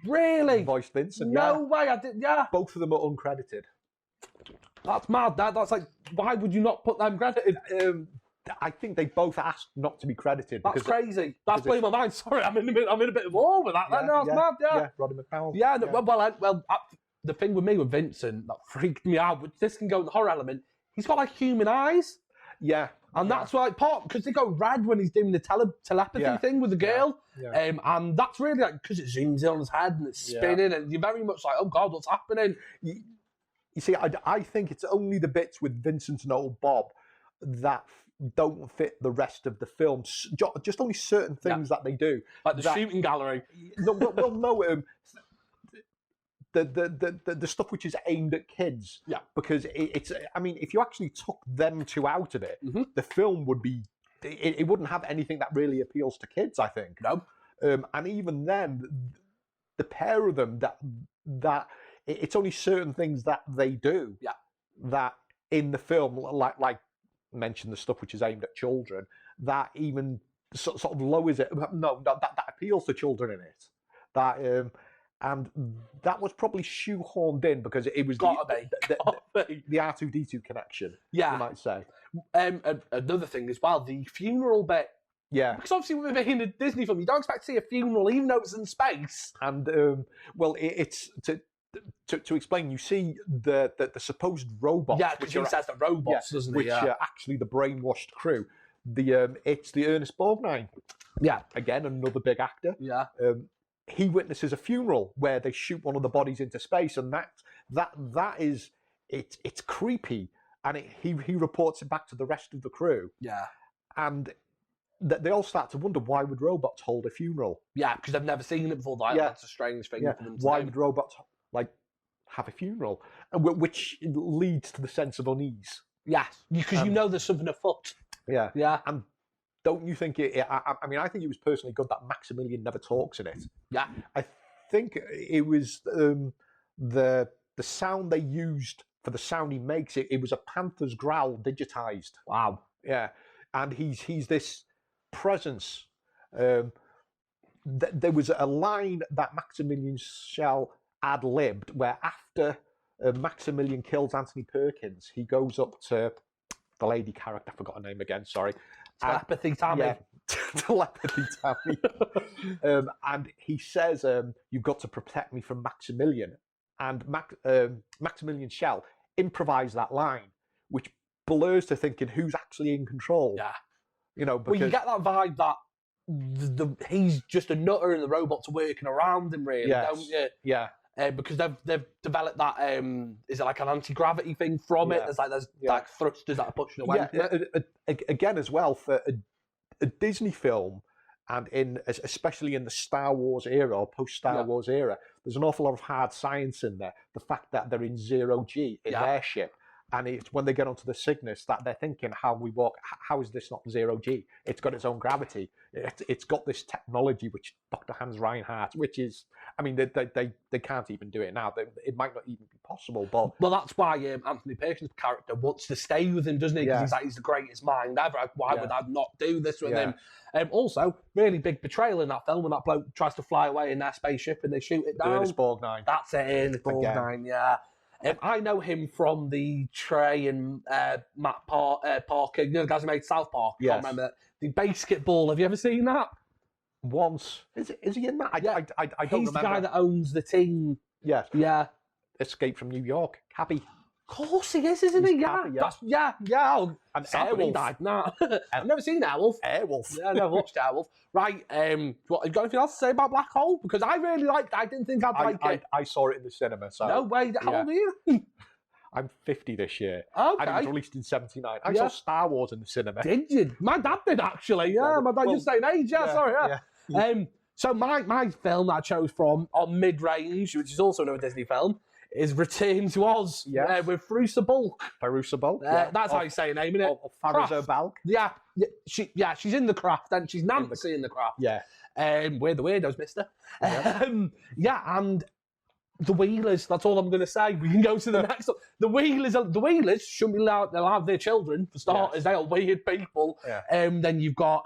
Speaker 1: Really?
Speaker 2: Voiced Vincent.
Speaker 1: No way, I did. Yeah.
Speaker 2: Both of them are uncredited.
Speaker 1: That's mad. That's like, why would you not put them credited?
Speaker 2: I think they both asked not to be credited.
Speaker 1: That's crazy. That's blowing my mind. Sorry, I'm in a bit of awe with that. That's mad. Yeah,
Speaker 2: Roddy McDowell.
Speaker 1: Yeah. Well, the thing with me with Vincent that freaked me out, but this can go in the horror element. He's got like human eyes.
Speaker 2: Yeah.
Speaker 1: And that's like part because they go red when he's doing the telepathy thing with the girl. Yeah. And that's really like because it zooms in on his head and it's spinning, and you're very much like, oh God, what's happening?
Speaker 2: You see, I think it's only the bits with Vincent and old Bob that don't fit the rest of the film. Just only certain things that they do,
Speaker 1: like the shooting gallery.
Speaker 2: No, the stuff which is aimed at kids. Yeah, because it's. I mean, if you actually took them two out of it, the film would be. It wouldn't have anything that really appeals to kids. I think.
Speaker 1: No.
Speaker 2: And even then, the pair of them that. It's only certain things that they do that in the film, like mention the stuff which is aimed at children, that even sort of lowers it. No, that appeals to children in it. That and that was probably shoehorned in because it was the R2-D2 connection. Yeah, you might say.
Speaker 1: Another thing as well, the funeral bit.
Speaker 2: Yeah,
Speaker 1: because obviously with it being a Disney film, you don't expect to see a funeral, even though it's in space.
Speaker 2: And well, it's to explain, you see the supposed robots.
Speaker 1: Yeah, because he says the robots, doesn't he?
Speaker 2: Which are actually the brainwashed crew. It's the Ernest Borgnine.
Speaker 1: Yeah.
Speaker 2: Again, another big actor.
Speaker 1: Yeah.
Speaker 2: He witnesses a funeral where they shoot one of the bodies into space, and that is it's creepy, and he reports it back to the rest of the crew.
Speaker 1: Yeah.
Speaker 2: And they all start to wonder, why would robots hold a funeral?
Speaker 1: Yeah, because they've never seen it before. That's a strange thing for them to
Speaker 2: why
Speaker 1: do.
Speaker 2: Would robots have a funeral? Which leads to the sense of unease.
Speaker 1: Yes, because you know there's something afoot.
Speaker 2: Yeah.
Speaker 1: Yeah.
Speaker 2: And don't you think I mean, I think it was personally good that Maximilian never talks in it.
Speaker 1: Yeah.
Speaker 2: I think it was the sound they used for the sound he makes. It was a panther's growl digitized.
Speaker 1: Wow.
Speaker 2: Yeah. And he's this presence. There was a line that Maximilian Schell ad-libbed where after Maximilian kills Anthony Perkins, he goes up to the lady character, I forgot her name again, sorry.
Speaker 1: Telepathy Tammy.
Speaker 2: Yeah, Telepathy Tammy. And he says, you've got to protect me from Maximilian. And Maximilian Schell improvised that line, which blurs to thinking who's actually in control.
Speaker 1: Yeah.
Speaker 2: You know, because...
Speaker 1: Well, you get that vibe that he's just a nutter and the robots are working around him, really, don't you?
Speaker 2: Yeah.
Speaker 1: Because they've developed that is it like an anti-gravity thing from it? There's like thrusters that are pushing away.
Speaker 2: Yeah. Again, as well, for a Disney film, and especially in the Star Wars era or post-Star Wars era, there's an awful lot of hard science in there. The fact that they're in 0G in their ship. And it's when they get onto the Cygnus that they're thinking, how we walk, how is this not 0G? It's got its own gravity. It's got this technology, which Dr. Hans Reinhardt, which is, I mean, they can't even do it now. It might not even be possible. But
Speaker 1: well, that's why Anthony Perkins' character wants to stay with him, doesn't he? Because he's the greatest mind ever. Why would I not do this with him? Also, really big betrayal in that film when that bloke tries to fly away in their spaceship and they shoot it down.
Speaker 2: Ernest Borgnine.
Speaker 1: That's it, Ernest Borgnine, yeah. I know him from the Trey and Matt Parker, you know, the guys who made South Park. I
Speaker 2: Yes.
Speaker 1: can't remember that. The basketball. Have you ever seen that?
Speaker 2: Once. Is he in that? I don't
Speaker 1: He's
Speaker 2: remember.
Speaker 1: the guy that owns the team.
Speaker 2: Yes.
Speaker 1: Yeah.
Speaker 2: Escape from New York. Cabby.
Speaker 1: Of course he is, isn't he?
Speaker 2: He's
Speaker 1: Yeah.
Speaker 2: Cabby, yeah.
Speaker 1: And
Speaker 2: Sad when he died.
Speaker 1: Nah. I've never seen Airwolf.
Speaker 2: Airwolf.
Speaker 1: Yeah, I never watched Airwolf. Right, what, you got anything else to say about Black Hole? Because I really liked it. I didn't think I'd like it.
Speaker 2: I saw it in the cinema. So
Speaker 1: No way. How old are you?
Speaker 2: I'm 50 this year.
Speaker 1: Okay.
Speaker 2: And it was released in 79. I saw Star Wars in the cinema.
Speaker 1: Did you? My dad did, actually. Yeah, my dad just saying age. Yeah, sorry. Yeah. So my film that I chose from on Mid-Range, which is also another Disney film, is Return to Oz with Farousa Balk.
Speaker 2: Farousa Balk?
Speaker 1: That's how you say her name, isn't it?
Speaker 2: Farousa Balk?
Speaker 1: Yeah, she's in The Craft, and she's Nancy in The Craft.
Speaker 2: Yeah.
Speaker 1: We're the weirdos, mister. And the Wheelers, that's all I'm going to say. We can go to the next one. The Wheelers shouldn't be allowed, they'll have their children, for starters. They are weird people.
Speaker 2: Yeah.
Speaker 1: Then you've got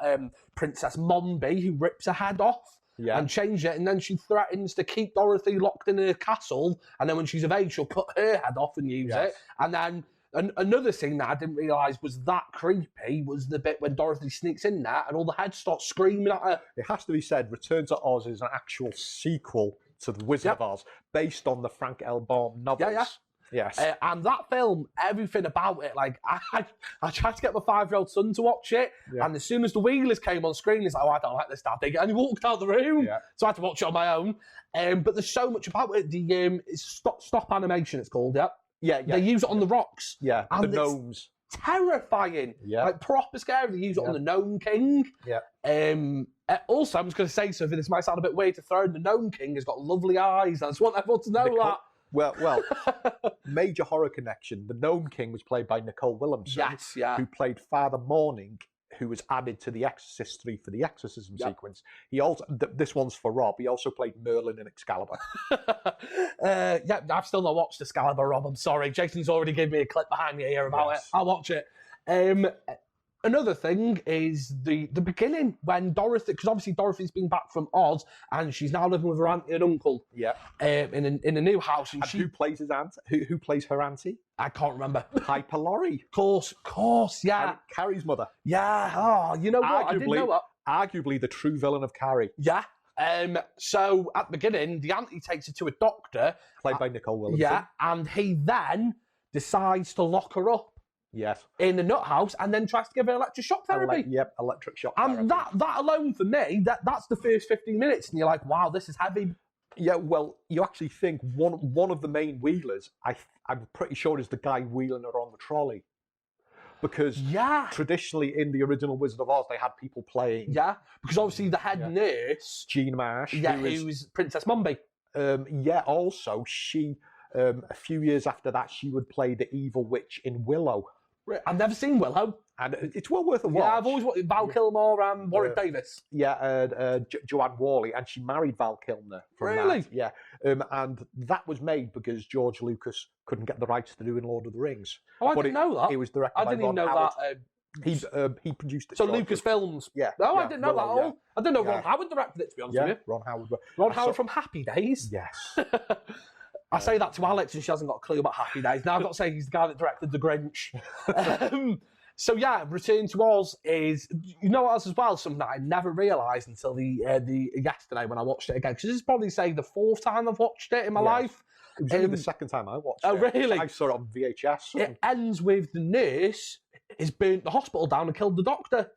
Speaker 1: Princess Mombi, who rips her head off. And change it, and then she threatens to keep Dorothy locked in her castle, and then when she's of age, she'll cut her head off and use it. And then another thing that I didn't realise was that creepy was the bit when Dorothy sneaks in there, and all the heads start screaming at her.
Speaker 2: It has to be said, Return to Oz is an actual sequel to The Wizard of Oz, based on the Frank L. Baum novels. Yes.
Speaker 1: And that film, everything about it, like, I tried to get my 5-year-old son to watch it, and as soon as the Wheelers came on screen, he's like, oh, I don't like this, Dad. And he walked out the room, so I had to watch it on my own. But there's so much about it. It's stop animation, it's called, They use it on the rocks.
Speaker 2: Yeah,
Speaker 1: and
Speaker 2: the gnomes.
Speaker 1: Terrifying. Like, proper scary. They use it on the Gnome King. Also, I'm just going to say something, this might sound a bit weird to throw in, the Gnome King has got lovely eyes. I just want everyone to know that.
Speaker 2: Well, major horror connection. The Gnome King was played by Nicole Williamson, who played Father Morning, who was added to The Exorcist 3 for the exorcism sequence. He also, this one's for Rob, he also played Merlin in Excalibur.
Speaker 1: I've still not watched Excalibur, Rob, I'm sorry. Jason's already given me a clip behind me here about it. I'll watch it. Another thing is the beginning when Dorothy, because obviously Dorothy's been back from Oz and she's now living with her auntie and uncle. In a new house. And
Speaker 2: who plays his aunt? Who plays her auntie?
Speaker 1: I can't remember.
Speaker 2: Piper Laurie.
Speaker 1: Of course, yeah.
Speaker 2: Carrie's mother.
Speaker 1: Yeah. Oh, you know what? I didn't know that.
Speaker 2: Arguably the true villain of Carrie.
Speaker 1: Yeah. So at the beginning, the auntie takes her to a doctor.
Speaker 2: Played by Nicole Williamson.
Speaker 1: Yeah, and he then decides to lock her up.
Speaker 2: Yes.
Speaker 1: In the nut house, and then tries to give her electric shock therapy.
Speaker 2: Electric shock therapy.
Speaker 1: And that alone for me, that's the first 15 minutes, and you're like, wow, this is heavy.
Speaker 2: Yeah, well, you actually think one of the main wheelers, I'm pretty sure, is the guy wheeling her on the trolley. Because traditionally in the original Wizard of Oz, they had people playing.
Speaker 1: Yeah, because obviously the head nurse,
Speaker 2: Jean Marsh,
Speaker 1: who was Princess Mombi.
Speaker 2: Also she, a few years after that, she would play the evil witch in Willow.
Speaker 1: I've never seen Willow.
Speaker 2: And it's well worth a watch.
Speaker 1: Yeah, I've always watched Val Kilmer and Warwick Davis.
Speaker 2: Joanne Worley, and she married Val Kilmer.
Speaker 1: Really?
Speaker 2: Yeah. And that was made because George Lucas couldn't get the rights to do in Lord of the Rings.
Speaker 1: Oh, I didn't know that.
Speaker 2: It was directed by
Speaker 1: I didn't even know
Speaker 2: Howard.
Speaker 1: that.
Speaker 2: He produced it.
Speaker 1: So Lucasfilms.
Speaker 2: Yeah.
Speaker 1: No, I didn't know that at all. I didn't know Ron Howard directed it, to be honest with you.
Speaker 2: Ron Howard.
Speaker 1: Ron Howard from Happy Days.
Speaker 2: Yes.
Speaker 1: I say that to Alex and she hasn't got a clue about Happy Days. Now I've got to say he's the guy that directed The Grinch. So yeah, Return to Oz is, you know what else as well, something that I never realised until the yesterday when I watched it again, because this is probably, say, the 4th time I've watched it in my life.
Speaker 2: It was only the 2nd time I watched it.
Speaker 1: Oh, really?
Speaker 2: I saw it on VHS.
Speaker 1: It ends with the nurse has burnt the hospital down and killed the doctor.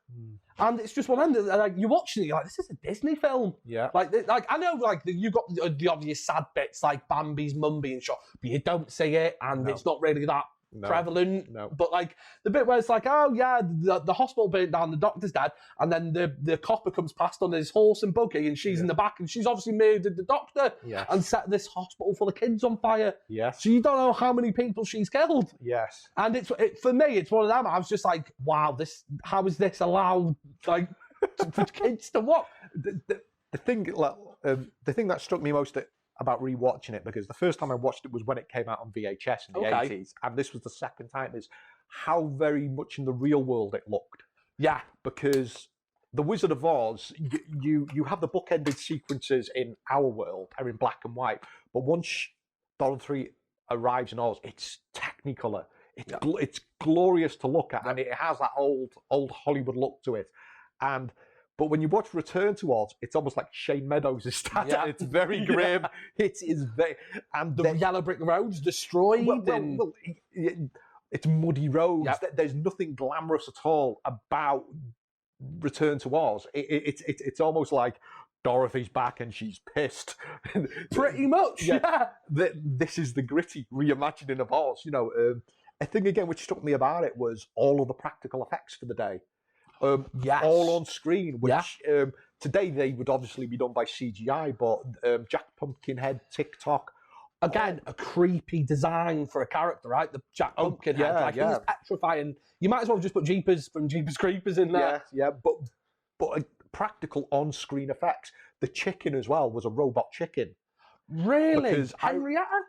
Speaker 1: And it's just one end. Like, you're watching it, you're like, this is a Disney film.
Speaker 2: Yeah.
Speaker 1: Like I know, like, you got the obvious sad bits, like Bambi's mum being shot, but you don't see it, and it's not really that prevalent.
Speaker 2: No.
Speaker 1: But, like, the bit where it's like, oh, yeah, the hospital burnt down, the doctor's dead, and then the copper comes past on his horse and buggy, and she's in the back, and she's obviously murdered the doctor and set this hospital full of kids on fire.
Speaker 2: Yes.
Speaker 1: So you don't know how many people she's killed.
Speaker 2: Yes.
Speaker 1: And for me, it's one of them. I was just like, wow, how is this allowed, like, for kids to watch?
Speaker 2: The thing that struck me most about rewatching it, because the first time I watched it was when it came out on VHS in the 80s, and this was the 2nd time, is how very much in the real world it looked.
Speaker 1: Yeah.
Speaker 2: Because The Wizard of Oz, you have the bookended sequences in our world, are in black and white, but once Dorothy arrives in Oz, it's Technicolor. It's glorious to look at, and it has that old Hollywood look to it. But when you watch Return to Oz, it's almost like Shane Meadows is starting. Yeah. It's very grim. It is very, and
Speaker 1: the yellow brick roads destroyed.
Speaker 2: It's muddy roads. Yep. There's nothing glamorous at all about Return to Oz. It's almost like Dorothy's back and she's pissed.
Speaker 1: Pretty much, yeah.
Speaker 2: This is the gritty reimagining of Oz. You know, a thing again which struck me about it was all of the practical effects for the day. All on screen, which today they would obviously be done by CGI, but Jack Pumpkinhead, TikTok.
Speaker 1: Again, a creepy design for a character, right? The Jack Pumpkinhead. He's petrifying. You might as well just put Jeepers from Jeepers Creepers in there.
Speaker 2: Yeah, but practical on-screen effects. The chicken as well was a robot chicken.
Speaker 1: Really? Because Henrietta?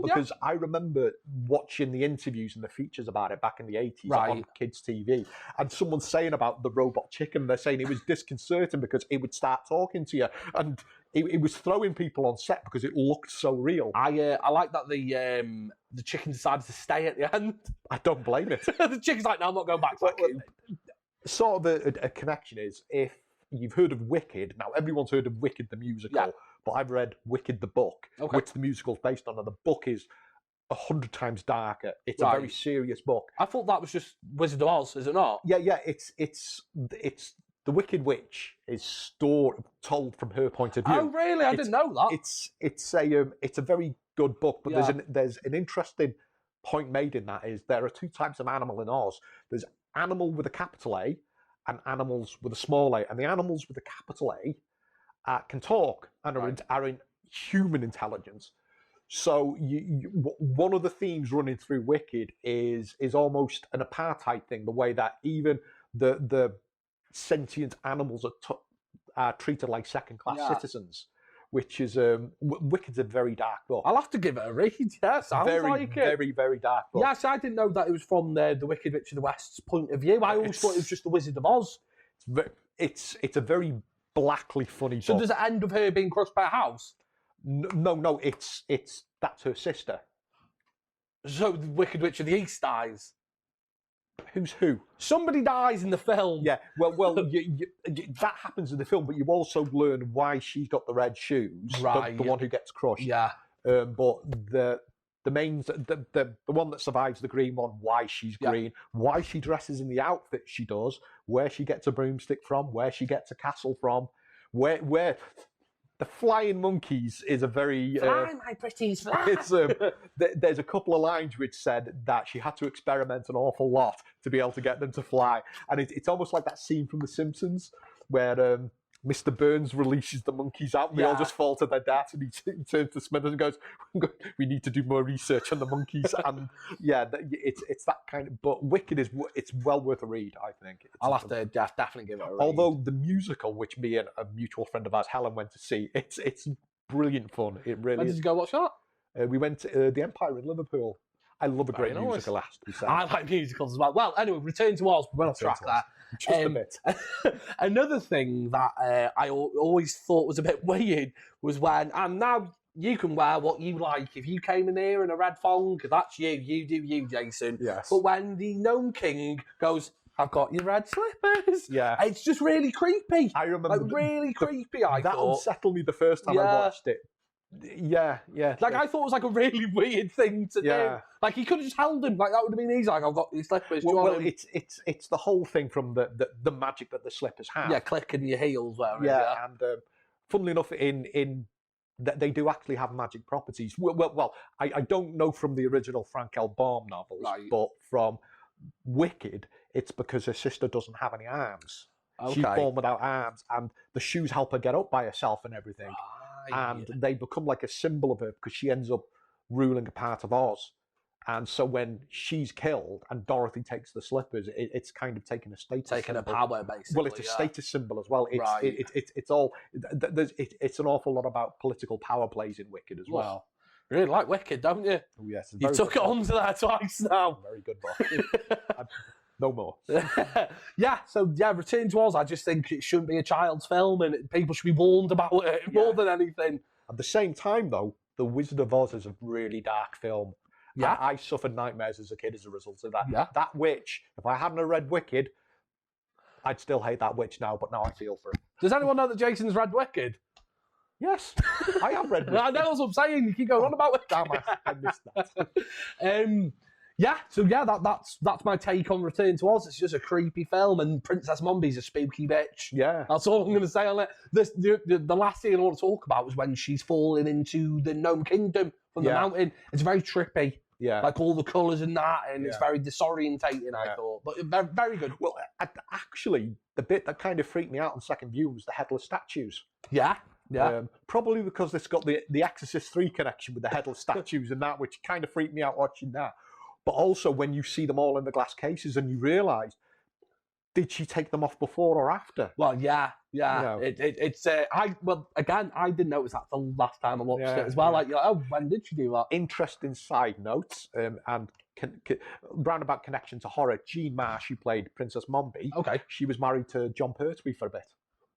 Speaker 2: Because I remember watching the interviews and the features about it back in the 80s on kids' TV, and someone saying about the robot chicken, they're saying it was disconcerting because it would start talking to you, and it was throwing people on set because it looked so real.
Speaker 1: I like that the chicken decided to stay at the end.
Speaker 2: I don't blame it.
Speaker 1: The chicken's like, no, I'm not going back to that coop.
Speaker 2: Sort of a connection is, if you've heard of Wicked, now everyone's heard of Wicked the musical, but I've read Wicked the book, which the musical's based on, and the book is 100 times darker. It's a very serious book.
Speaker 1: I thought that was just Wizard of Oz, is it not?
Speaker 2: Yeah. It's the Wicked Witch is told from her point of view.
Speaker 1: Oh, really? I didn't know that.
Speaker 2: It's a very good book, but there's an interesting point made in that is there are two types of animal in Oz. There's animal with a capital A and animals with a small a, and the animals with a capital A can talk and are in human intelligence. So one of the themes running through Wicked is almost an apartheid thing, the way that even the sentient animals are treated like second-class citizens, which is Wicked's a very dark book.
Speaker 1: I'll have to give it a read. Yeah, sounds like it.
Speaker 2: Very, very dark book.
Speaker 1: Yes, I didn't know that it was from the Wicked Witch of the West's point of view. I always thought it was just the Wizard of Oz.
Speaker 2: It's a very blackly funny book.
Speaker 1: So does it end with her being crushed by a house?
Speaker 2: No. That's her sister.
Speaker 1: So the Wicked Witch of the East dies.
Speaker 2: Who's who?
Speaker 1: Somebody dies in the film.
Speaker 2: Yeah, well, that happens in the film, but you also learn why she's got the red shoes. Right. The one who gets crushed.
Speaker 1: Yeah.
Speaker 2: But the one that survives the green one, why she's green, why she dresses in the outfit she does, where she gets a broomstick from, where she gets a castle from, where the flying monkeys is a very...
Speaker 1: Fly, my pretties, fly!
Speaker 2: It's, there's a couple of lines which said that she had to experiment an awful lot to be able to get them to fly. And it's almost like that scene from The Simpsons where Mr. Burns releases the monkeys out and they all just fall to their death, and he turns to Smithers and goes, we need to do more research on the monkeys. And it's that kind of... But Wicked it's well worth a read, I think.
Speaker 1: I'll have to definitely give it a read.
Speaker 2: Although the musical, which me and a mutual friend of ours, Helen, went to see, it's brilliant fun. It really
Speaker 1: When did you go watch that? We
Speaker 2: went to the Empire in Liverpool. I love a great musical, has to be said.
Speaker 1: I like musicals as well. Well, anyway, Return to Oz, we're on track there.
Speaker 2: Just a bit.
Speaker 1: Another thing that I always thought was a bit weird was when, and now you can wear what you like. If you came in here in a red thong, that's you. You do you, Jason.
Speaker 2: Yes.
Speaker 1: But when the Gnome King goes, I've got your red slippers.
Speaker 2: Yeah.
Speaker 1: It's just really creepy.
Speaker 2: I remember.
Speaker 1: Really creepy, I thought.
Speaker 2: That unsettled me the first time I watched it. Yeah.
Speaker 1: Like, I thought it was like a really weird thing to do. Like, he could have just held him. Like, that would have been easy. Like, I've got these slippers.
Speaker 2: Well, it's the whole thing from the magic that the slippers have.
Speaker 1: Yeah, clicking your heels.
Speaker 2: And funnily enough, in that they do actually have magic properties. Well, I don't know from the original Frank L. Baum novels, but from Wicked, it's because her sister doesn't have any arms. Okay. She's born without arms, and the shoes help her get up by herself and everything. And they become like a symbol of her because she ends up ruling a part of Oz. And so when she's killed and Dorothy takes the slippers, it's kind of taking a status
Speaker 1: symbol. A power, basically.
Speaker 2: Well, it's a status symbol as well. It's all... It's an awful lot about political power plays in Wicked as well.
Speaker 1: You really like Wicked, don't you?
Speaker 2: Oh, yes.
Speaker 1: You took it onto that twice now.
Speaker 2: Very good book. No more.
Speaker 1: Return to Oz, I just think it shouldn't be a child's film and people should be warned about it more than anything.
Speaker 2: At the same time, though, The Wizard of Oz is a really dark film.
Speaker 1: Yeah.
Speaker 2: I suffered nightmares as a kid as a result of that.
Speaker 1: Yeah.
Speaker 2: That witch, if I hadn't read Wicked, I'd still hate that witch now, but now I feel for her.
Speaker 1: Does anyone know that Jason's read Wicked?
Speaker 2: Yes, I have read Wicked.
Speaker 1: I know what I'm saying. You keep going on about Wicked.
Speaker 2: Damn, I missed that.
Speaker 1: Yeah, so yeah, that's my take on Return to Oz. It's just a creepy film, and Princess Mombi's a spooky bitch.
Speaker 2: Yeah.
Speaker 1: That's all I'm going to say on it. The last thing I want to talk about was when she's falling into the Gnome Kingdom from the mountain. It's very trippy.
Speaker 2: Yeah.
Speaker 1: Like all the colours and that, and it's very disorientating, I thought. But very, very good.
Speaker 2: Well, actually, the bit that kind of freaked me out on second view was the headless statues.
Speaker 1: Yeah. Yeah.
Speaker 2: Probably because it's got the Exorcist 3 connection with the headless statues and that, which kind of freaked me out watching that. But also when you see them all in the glass cases and you realise, did she take them off before or after?
Speaker 1: Well, yeah. You know. I didn't notice that the last time I watched it as well. Like, oh, when did she do that?
Speaker 2: Interesting side notes and roundabout connection to horror. Jean Marsh, who played Princess Mombi, she was married to John Pertwee for a bit.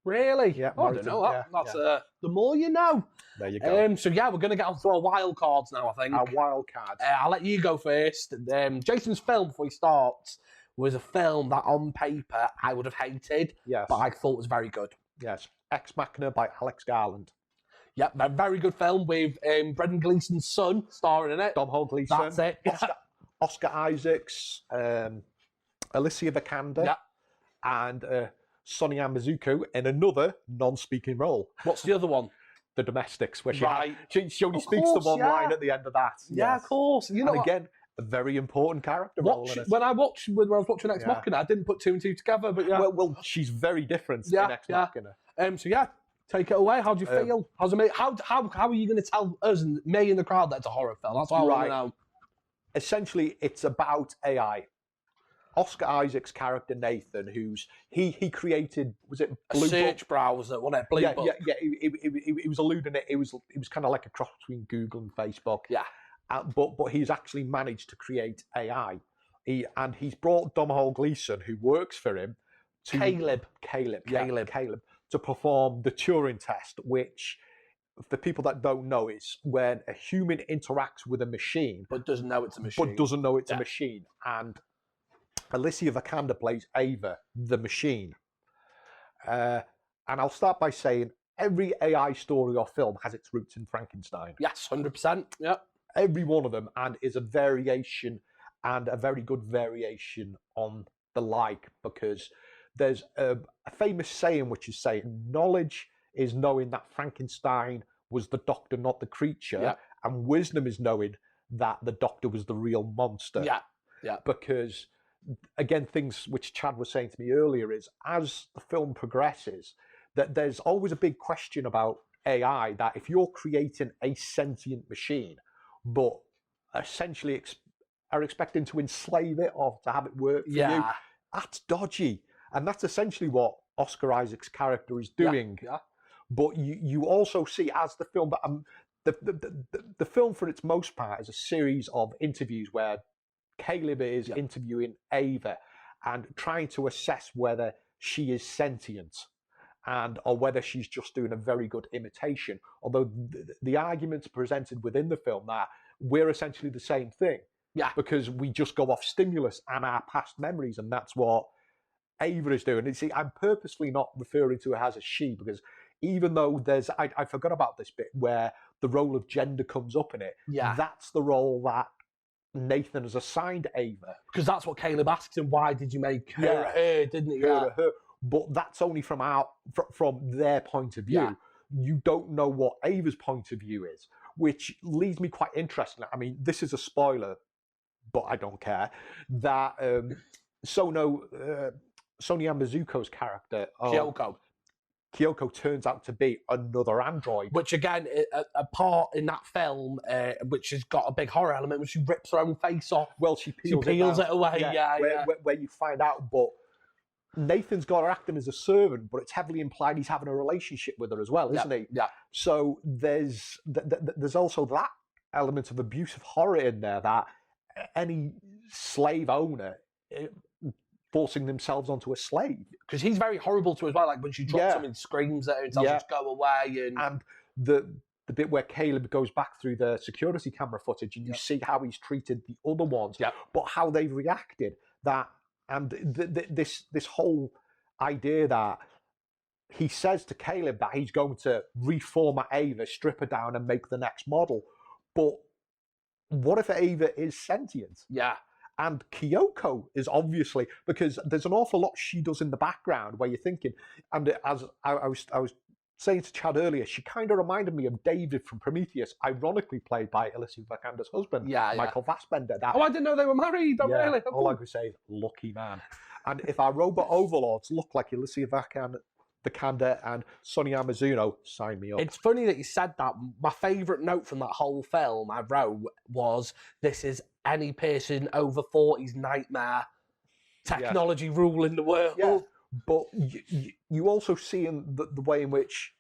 Speaker 1: Really?
Speaker 2: Yeah.
Speaker 1: Oh, I don't know that. That's the more you know.
Speaker 2: There you go.
Speaker 1: So yeah, we're going to get on to our wild cards now, I think.
Speaker 2: Our wild cards.
Speaker 1: I'll let you go first. Jason's film, before he starts, was a film that on paper I would have hated, but I thought was very good.
Speaker 2: Yes. Ex Machina by Alex Garland.
Speaker 1: Yep, a very good film with Brendan Gleeson's son starring in it.
Speaker 2: Domhnall Gleeson.
Speaker 1: That's it.
Speaker 2: Oscar Isaacs, Alicia Vikander, and Sonia Mizuko in another non-speaking role.
Speaker 1: What's the other one?
Speaker 2: The Domestics, where she only speaks the one line at the end of that.
Speaker 1: Yeah, of course. You know,
Speaker 2: and again, a very important character role in it.
Speaker 1: When I was watching Ex Machina, I didn't put two and two together, but yeah.
Speaker 2: Well, she's very different in Ex Machina.
Speaker 1: So yeah, take it away. How do you feel? How's it? How are you going to tell us and me in the crowd that it's a horror film? That's what I want to know.
Speaker 2: Essentially, it's about AI. Oscar Isaac's character Nathan, he created, was it Blue
Speaker 1: a search browser, wasn't it?
Speaker 2: Yeah. He was alluding it. It was kind of like a cross between Google and Facebook.
Speaker 1: Yeah.
Speaker 2: But he's actually managed to create AI. He's brought Domhnall Gleeson, who works for him, to Caleb to perform the Turing test, which, for people that don't know, is when a human interacts with a machine,
Speaker 1: but doesn't know it's a machine.
Speaker 2: A machine. And Alicia Vikander plays Ava, the machine. And I'll start by saying every AI story or film has its roots in Frankenstein.
Speaker 1: Yes, 100%. Yep.
Speaker 2: Every one of them, and is a variation, and a very good variation on the like, because there's a famous saying which is saying, knowledge is knowing that Frankenstein was the doctor, not the creature, and wisdom is knowing that the doctor was the real monster.
Speaker 1: Yeah.
Speaker 2: Because again, things which Chad was saying to me earlier is, as the film progresses, that there's always a big question about AI, that if you're creating a sentient machine, but essentially are expecting to enslave it or to have it work for you, that's dodgy. And that's essentially what Oscar Isaac's character is doing.
Speaker 1: Yeah.
Speaker 2: But you also see, as the film, the film for its most part is a series of interviews where Caleb is interviewing Ava and trying to assess whether she is sentient or whether she's just doing a very good imitation. Although the arguments presented within the film that we're essentially the same thing.
Speaker 1: Yeah.
Speaker 2: Because we just go off stimulus and our past memories, and that's what Ava is doing. And see, I'm purposely not referring to her as a she, because even though I forgot about this bit where the role of gender comes up in it, that's the role that Nathan has assigned Ava.
Speaker 1: Because that's what Caleb asks him, why did you make her, didn't he?
Speaker 2: Her. But that's only from their point of view.
Speaker 1: Yeah.
Speaker 2: You don't know what Ava's point of view is, which leaves me quite interested. I mean, this is a spoiler, but I don't care. That Sonia Mizuko's character, Kyoko, turns out to be another android.
Speaker 1: Which, again, a part in that film, which has got a big horror element, which she rips her own face off.
Speaker 2: Well, she peels
Speaker 1: it away,
Speaker 2: where you find out, but Nathan's got her acting as a servant, but it's heavily implied he's having a relationship with her as well, isn't he?
Speaker 1: Yeah.
Speaker 2: So there's also that element of abusive horror in there, that any slave owner forcing themselves onto a slave.
Speaker 1: Because he's very horrible to her as well, like when she drops him and screams at her and tells her to go away.
Speaker 2: And the the bit where Caleb goes back through the security camera footage and you see how he's treated the other ones, but how they've reacted. That and this whole idea that he says to Caleb that he's going to reformat Ava, strip her down, and make the next model. But what if Ava is sentient?
Speaker 1: Yeah.
Speaker 2: And Kyoko is obviously, because there's an awful lot she does in the background where you're thinking, and as I was saying to Chad earlier, she kind of reminded me of David from Prometheus, ironically played by Alicia Vikander's husband, Michael Fassbender.
Speaker 1: I didn't know they were married. Really?
Speaker 2: All I could say is, lucky man. And if our robot overlords look like Alicia Vikander and Sonia Mizuno, sign me up.
Speaker 1: It's funny that you said that. My favourite note from that whole film I wrote was, this is any person over 40's nightmare. Technology ruling the world.
Speaker 2: Yeah. But you also see in the way in which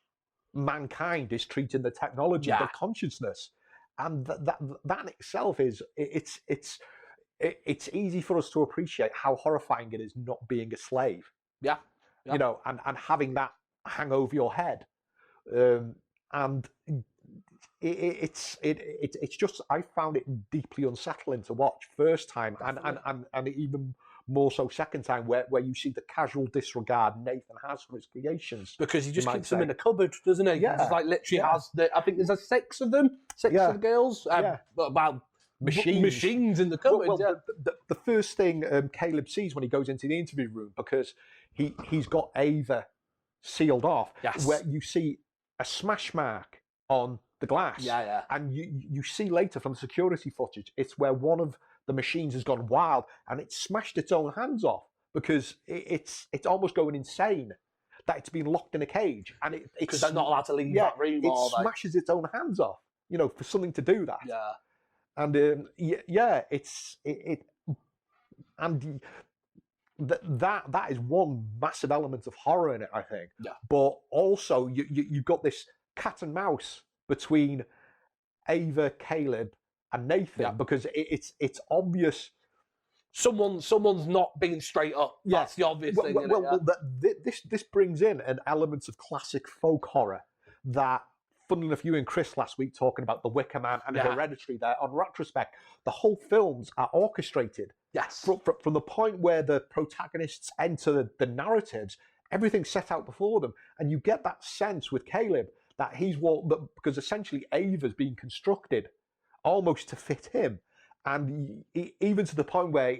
Speaker 2: mankind is treating the technology, the consciousness, and that in itself is it's easy for us to appreciate how horrifying it is not being a slave.
Speaker 1: Yeah.
Speaker 2: You know, and having that hang over your head, and it's just, I found it deeply unsettling to watch first time, and even more so second time, where you see the casual disregard Nathan has for his creations,
Speaker 1: because he just keeps them in a cupboard, doesn't he?
Speaker 2: Yeah,
Speaker 1: just like literally has I think there's 6 of them, 6 of the girls, about machines in the cupboard.
Speaker 2: Well, the first thing Caleb sees when he goes into the interview room, because he's got Ava sealed off, where you see a smash mark on the glass, and you see later from the security footage, it's where one of the machines has gone wild and it's smashed its own hands off, because it's almost going insane that it's been locked in a cage, and
Speaker 1: because they're not allowed to leave that room.
Speaker 2: It smashes its own hands off, you know, for something to do that. And and that is one massive element of horror in it, I think. But also you've got this cat and mouse between Ava, Caleb, and Nathan, because it's obvious
Speaker 1: someone's not being straight up. That's the obvious thing.
Speaker 2: This brings in an element of classic folk horror that, funnily enough, you and Chris last week talking about The Wicker Man and Hereditary there, on retrospect, the whole films are orchestrated. From the point where the protagonists enter the narratives, everything's set out before them. And you get that sense with Caleb that because essentially Ava's being constructed almost to fit him. And even to the point where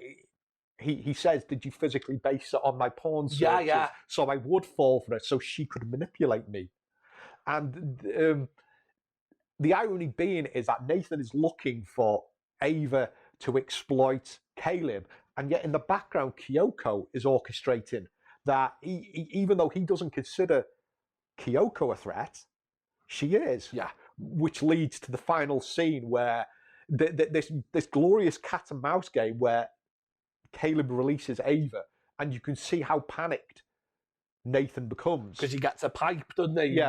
Speaker 2: he says, did you physically base it on my porn searches so I would fall for it, so she could manipulate me? And the irony being is that Nathan is looking for Ava to exploit Caleb, and yet in the background, Kyoko is orchestrating that even though he doesn't consider Kyoko a threat, she is. Which leads to the final scene where this glorious cat and mouse game where Caleb releases Ava, and you can see how panicked Nathan becomes,
Speaker 1: because he gets a pipe, doesn't he?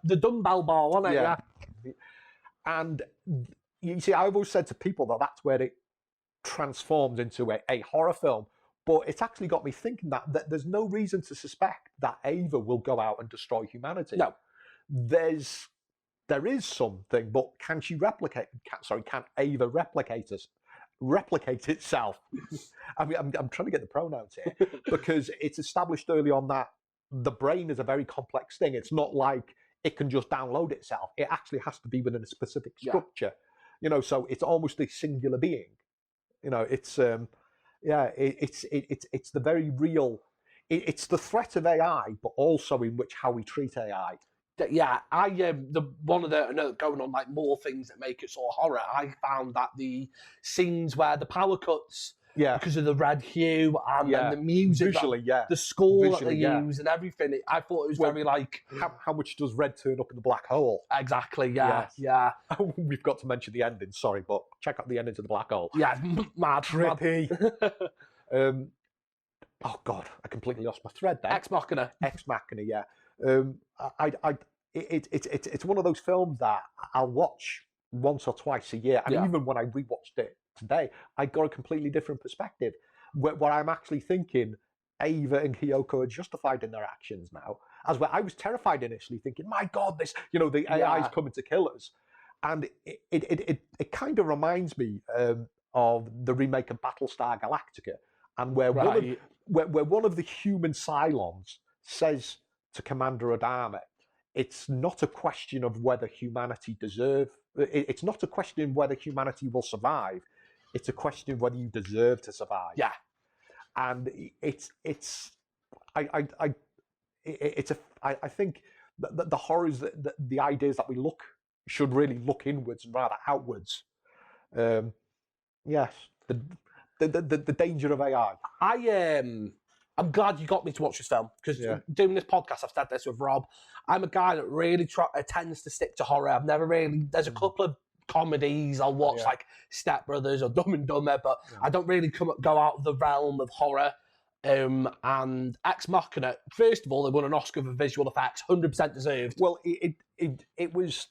Speaker 1: The dumbbell bar, wasn't it?
Speaker 2: And you see, I've always said to people that that's where it transforms into a horror film, but it's actually got me thinking that there's no reason to suspect that Ava will go out and destroy humanity.
Speaker 1: No,
Speaker 2: there is something, but can she replicate? Can Ava replicate itself? I mean, I'm trying to get the pronouns here, because it's established early on that the brain is a very complex thing. It's not like it can just download itself. It actually has to be within a specific structure, you know. So it's almost a singular being, you know. It's it's the very real. It's the threat of AI, but also in which how we treat AI.
Speaker 1: One of the going on like more things that make it sort of horror. I found that the scenes where the power cuts, because of the red hue and then the music,
Speaker 2: visually,
Speaker 1: the score that they use and everything. I thought it was very like
Speaker 2: how much does red turn up in the black hole?
Speaker 1: Exactly.
Speaker 2: We've got to mention the ending. Sorry, but check out the ending to the black hole.
Speaker 1: Mad,
Speaker 2: trippy. Oh God, I completely lost my thread there.
Speaker 1: Ex Machina.
Speaker 2: Yeah. It's one of those films that I'll watch once or twice a year, and even when I rewatched it today, I got a completely different perspective, where I'm actually thinking Ava and Kyoko are justified in their actions now, as well. I was terrified initially, thinking, "My God, this, the AI's coming to kill us," and it kind of reminds me of the remake of Battlestar Galactica, and where one of the human Cylons says to Commander Adama, "It's not a question of whether humanity it's not a question of whether humanity will survive. It's a question of whether you deserve to survive."
Speaker 1: Yeah.
Speaker 2: And I think that the horrors, the ideas that we should really look inwards and rather outwards. Yes, the danger of AI.
Speaker 1: I'm glad you got me to watch this film, because doing this podcast, I've said this with Rob, I'm a guy that really tends to stick to horror. I've never really, there's a couple of comedies I'll watch, like Step Brothers or Dumb and Dumber, but I don't really go out of the realm of horror. And Ex Machina, first of all, they won an Oscar for visual effects, 100% deserved.
Speaker 2: Well, it was.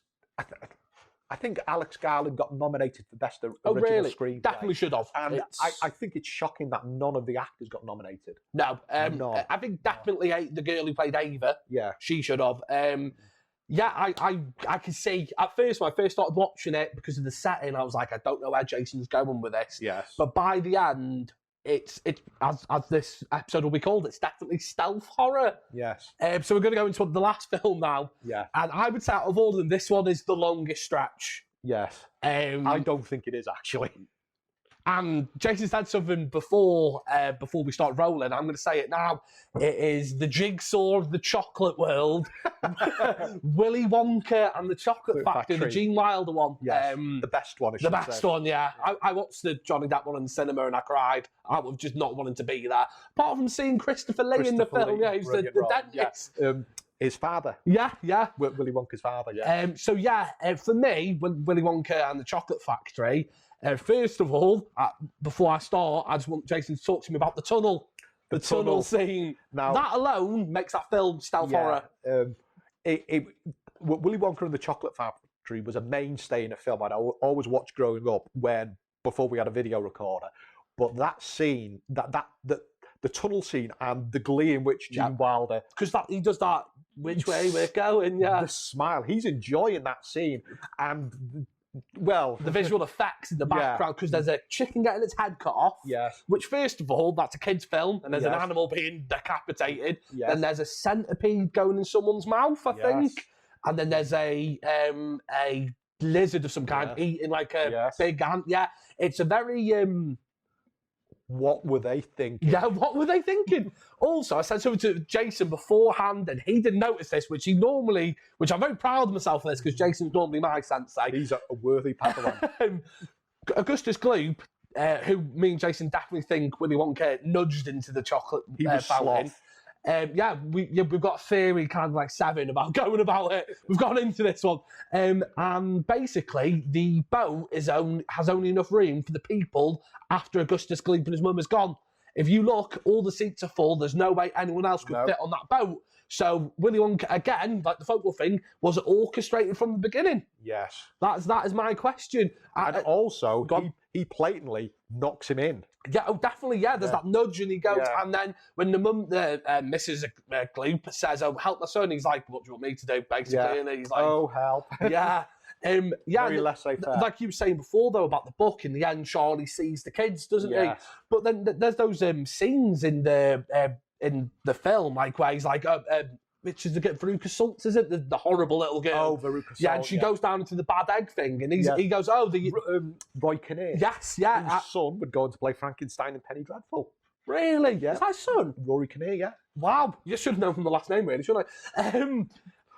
Speaker 2: I think Alex Garland got nominated for Best Original Screenplay.
Speaker 1: Definitely should have.
Speaker 2: And I think it's shocking that none of the actors got nominated.
Speaker 1: No, I think definitely the girl who played Ava.
Speaker 2: Yeah,
Speaker 1: she should have. I can see at first when I first started watching it, because of the setting, I was like, I don't know where Jason's going with this.
Speaker 2: Yes,
Speaker 1: but by the end, it's as this episode will be called, it's definitely stealth horror.
Speaker 2: Yes.
Speaker 1: So we're going to go into the last film now.
Speaker 2: Yeah.
Speaker 1: And I would say out of all of them, this one is the longest stretch.
Speaker 2: Yes. I don't think it is, actually.
Speaker 1: And Jason said something before we start rolling. I'm going to say it now. It is the Jigsaw of the chocolate world. Willy Wonka and the Chocolate Factory, the Gene Wilder one.
Speaker 2: Yes, the best one,
Speaker 1: The best one, yeah. I watched the Johnny Depp one in the cinema and I cried out of just not wanting to be there. Apart from seeing Christopher Lee in the film, he's the dentist.
Speaker 2: Yeah. His father.
Speaker 1: Yeah.
Speaker 2: Willy Wonka's father,
Speaker 1: for me, Willy Wonka and the Chocolate Factory, first of all, before I start, I just want Jason to talk to me about the tunnel. The tunnel scene. Now, that alone makes that film stealth horror.
Speaker 2: Willy Wonka and the Chocolate Factory was a mainstay in a film I'd always watched growing up before we had a video recorder. But that scene, the tunnel scene and the glee in which Gene Wilder...
Speaker 1: Because he does that, which way we're going,
Speaker 2: The smile. He's enjoying that scene. And... Well,
Speaker 1: the visual effects in the background, because there's a chicken getting its head cut off.
Speaker 2: Yes.
Speaker 1: Which, first of all, that's a kid's film, and there's an animal being decapitated. Yes. Then there's a centipede going in someone's mouth, I think. And then there's a lizard of some kind eating like a big ant. Yeah, it's a very.
Speaker 2: What were they thinking?
Speaker 1: Yeah, what were they thinking? Also, I said something to Jason beforehand, and he didn't notice this, which I'm very proud of myself for this, because Jason's normally my sensei.
Speaker 2: He's a worthy Padawan.
Speaker 1: Augustus Gloop, who me and Jason definitely think Willy Wonka nudged into the chocolate fountain. We've got a theory, kind of like Seven, about going about it. We've gone into this one, and basically the boat has only enough room for the people after Augustus Gloop and his mum is gone. If you look, all the seats are full. There's no way anyone else could fit on that boat. So Willy Wonka, again, like the folklore thing, was it orchestrated from the beginning?
Speaker 2: Yes.
Speaker 1: That is my question.
Speaker 2: And also, he blatantly knocks him in.
Speaker 1: Yeah, definitely, yeah. There's that nudge, and he goes, and then when the mum, Mrs. Gloop, says, "Oh, help my son," he's like, "What do you want me to do?" Basically, and he's like,
Speaker 2: "Oh, help!"
Speaker 1: Yeah,
Speaker 2: Very laissez-faire.
Speaker 1: Like you were saying before, though, about the book. In the end, Charlie sees the kids, doesn't he? But then there's those scenes in the film, like where he's like, which is Veruca Salt, is it? The horrible little girl.
Speaker 2: Oh, Veruca Salt.
Speaker 1: Yeah, and she goes down into the bad egg thing, and he goes, "Oh,
Speaker 2: Roy Kinnear."
Speaker 1: Yes, yeah.
Speaker 2: His son would go on to play Frankenstein and Penny Dreadful.
Speaker 1: Really? Yeah. Is that his son?
Speaker 2: Rory Kinnear, yeah.
Speaker 1: Wow. You should have known from the last name, really, shouldn't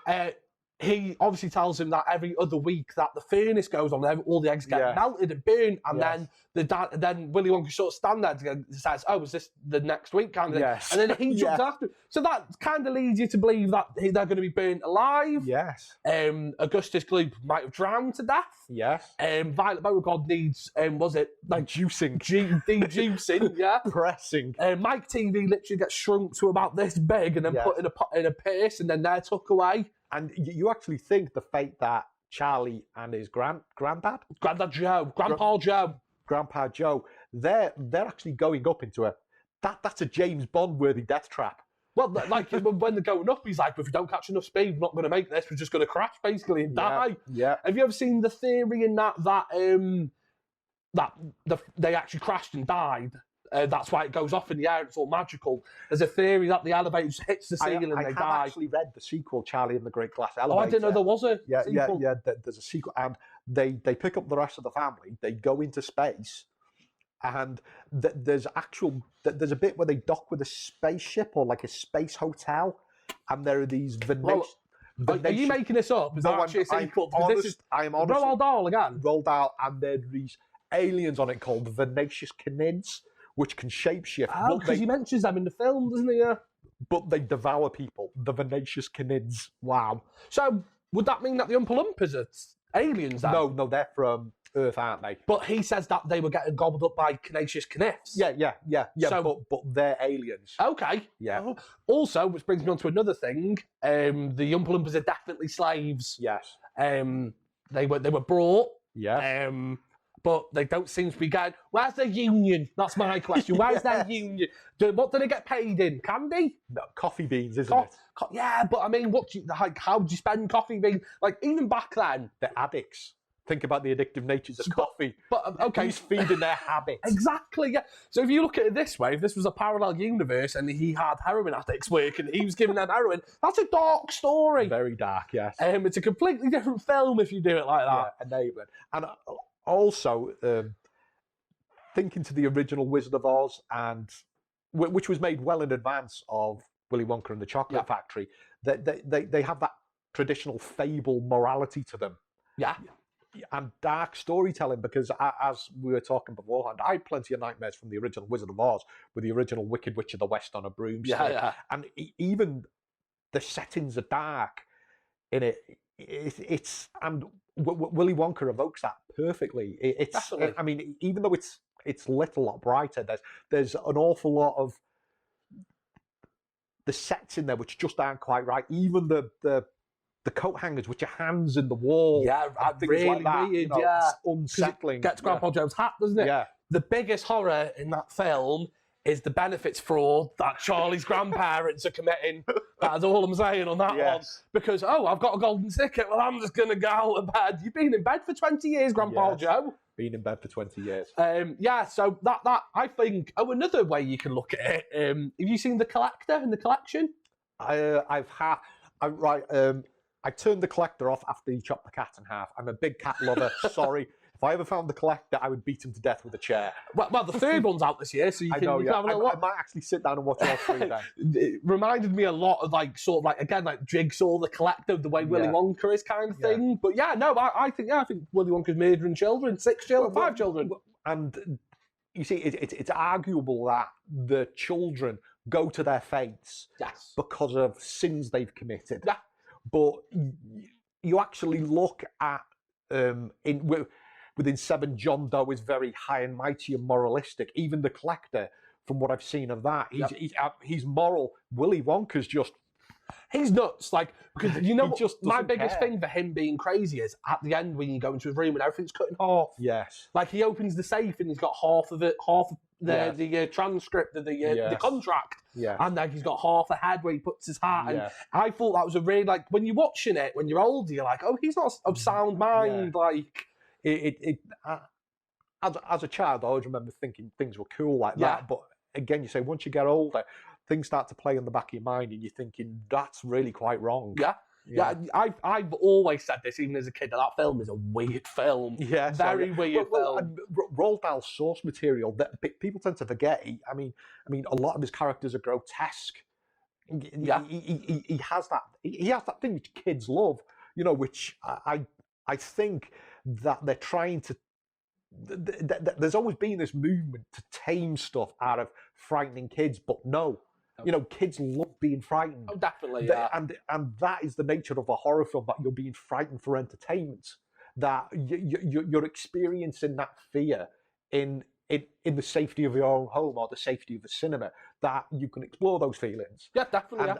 Speaker 1: I? He obviously tells him that every other week that the furnace goes on, all the eggs get melted and burned, and then Willy Wonka sort of stand there and says, "Oh, is this the next week?" kind of thing.
Speaker 2: Yes.
Speaker 1: And then he jumps after. So that kind of leads you to believe that they're going to be burnt alive.
Speaker 2: Yes.
Speaker 1: Augustus Gloop might have drowned to death.
Speaker 2: Yes.
Speaker 1: Violet Beauregarde needs, was it like
Speaker 2: juicing?
Speaker 1: De-juicing, yeah.
Speaker 2: Pressing.
Speaker 1: Mike TV literally gets shrunk to about this big and then put in a purse, and then they're tucked away.
Speaker 2: And you actually think the fate that Charlie and his Grandpa Joe, they're actually going up into that's a James Bond worthy death trap.
Speaker 1: Well, like when they're going up, he's like, if we don't catch enough speed, we're not going to make this. We're just going to crash basically and die.
Speaker 2: Yeah.
Speaker 1: Have you ever seen the theory in that they actually crashed and died? That's why it goes off in the air. It's all magical. There's a theory that the elevator just hits the ceiling and they die.
Speaker 2: I have actually read the sequel, Charlie and the Great Glass Elevator.
Speaker 1: Oh, I didn't know there was a sequel.
Speaker 2: Yeah. There's a sequel, and they pick up the rest of the family. They go into space, and there's a bit where they dock with a spaceship or like a space hotel, and there are these
Speaker 1: Are you making this up? Is that actually a sequel?
Speaker 2: I am honest.
Speaker 1: Roald Dahl again.
Speaker 2: Roald Dahl, and there are these aliens on it called Venacious Canids, which can shapeshift.
Speaker 1: Oh, because he mentions them in the film, doesn't he?
Speaker 2: But they devour people. The Venacious Canids.
Speaker 1: Wow. So would that mean that the Oompa Loompas are aliens then?
Speaker 2: No, they're from Earth, aren't they?
Speaker 1: But he says that they were getting gobbled up by Tenacious Canids.
Speaker 2: Yeah. So, but they're aliens.
Speaker 1: Okay.
Speaker 2: Yeah.
Speaker 1: Also, which brings me on to another thing. The Oompa Loompas are definitely slaves.
Speaker 2: Yes.
Speaker 1: They were brought.
Speaker 2: Yeah.
Speaker 1: But they don't seem to be getting. Where's their union? That's my question. Where's their union? What do they get paid in? Candy?
Speaker 2: No, coffee beans, isn't it?
Speaker 1: Yeah, but I mean, how do you spend coffee beans? Like even back then,
Speaker 2: they're addicts. Think about the addictive natures of coffee.
Speaker 1: But okay,
Speaker 2: he's feeding their habits.
Speaker 1: Exactly. Yeah. So if you look at it this way, if this was a parallel universe and he had heroin addicts working, he was giving them heroin. That's a dark story.
Speaker 2: Very dark. Yes.
Speaker 1: It's a completely different film if you do it like that.
Speaker 2: Yeah, enabling. And also, thinking to the original Wizard of Oz, and which was made well in advance of Willy Wonka and the Chocolate Factory, they have that traditional fable morality to them.
Speaker 1: Yeah.
Speaker 2: And dark storytelling, because as we were talking beforehand, I had plenty of nightmares from the original Wizard of Oz with the original Wicked Witch of the West on a broomstick.
Speaker 1: Yeah.
Speaker 2: And even the settings are dark in it. And Willy Wonka evokes that perfectly. I mean, even though it's lit a lot brighter, there's an awful lot of the sets in there which just aren't quite right. Even the coat hangers, which are hands in the wall.
Speaker 1: Yeah, really like that, weird,
Speaker 2: it's unsettling.
Speaker 1: It gets Grandpa Joe's hat, doesn't it?
Speaker 2: Yeah.
Speaker 1: The biggest horror in that film is the benefits fraud that Charlie's grandparents are committing. That's all I'm saying on that one. Because, I've got a golden ticket, well, I'm just going to go out of bed. You've been in bed for 20 years, Grandpa Joe.
Speaker 2: Been in bed for 20 years.
Speaker 1: So that I think, another way you can look at it, have you seen The Collector in the collection?
Speaker 2: I turned The Collector off after he chopped the cat in half. I'm a big cat lover. Sorry. If I ever found The Collector, I would beat him to death with a chair.
Speaker 1: Well, the third one's out this year, so you can have a little look.
Speaker 2: I might actually sit down and watch all three then.
Speaker 1: It reminded me a lot of again, Jigsaw, The Collector, the way Willy Wonka is kind of thing. But I think Willy Wonka's murdering children, 5 children.
Speaker 2: And you see, it's arguable that the children go to their fates because of sins they've committed.
Speaker 1: Yeah.
Speaker 2: But you actually look at within Seven, John Doe is very high and mighty and moralistic. Even The Collector, from what I've seen of that, he's moral. Willy Wonka's he's nuts. Because my biggest thing for him being crazy is at the end when you go into his room and everything's cut in half.
Speaker 1: Yes. He opens the safe and he's got half of the transcript of the contract.
Speaker 2: Yeah.
Speaker 1: And then he's got half a head where he puts his hat. And I thought that was a really, when you're watching it, when you're older, you're like, he's not of sound mind.
Speaker 2: As a child, I always remember thinking things were cool like that. But again, you say once you get older, things start to play in the back of your mind, and you're thinking that's really quite wrong.
Speaker 1: Yeah. I've always said this, even as a kid, that film is a weird film.
Speaker 2: Yeah,
Speaker 1: very weird film.
Speaker 2: And Roald Dahl's source material that people tend to forget. I mean, a lot of his characters are grotesque. He has that. He has that thing which kids love. Which I think that they're trying to. There's always been this movement to tame stuff out of frightening kids, but no. Kids love being frightened.
Speaker 1: Oh, definitely,
Speaker 2: And that is the nature of a horror film, that you're being frightened for entertainment, that you're experiencing that fear in the safety of your own home or the safety of the cinema, that you can explore those feelings.
Speaker 1: Yeah, definitely.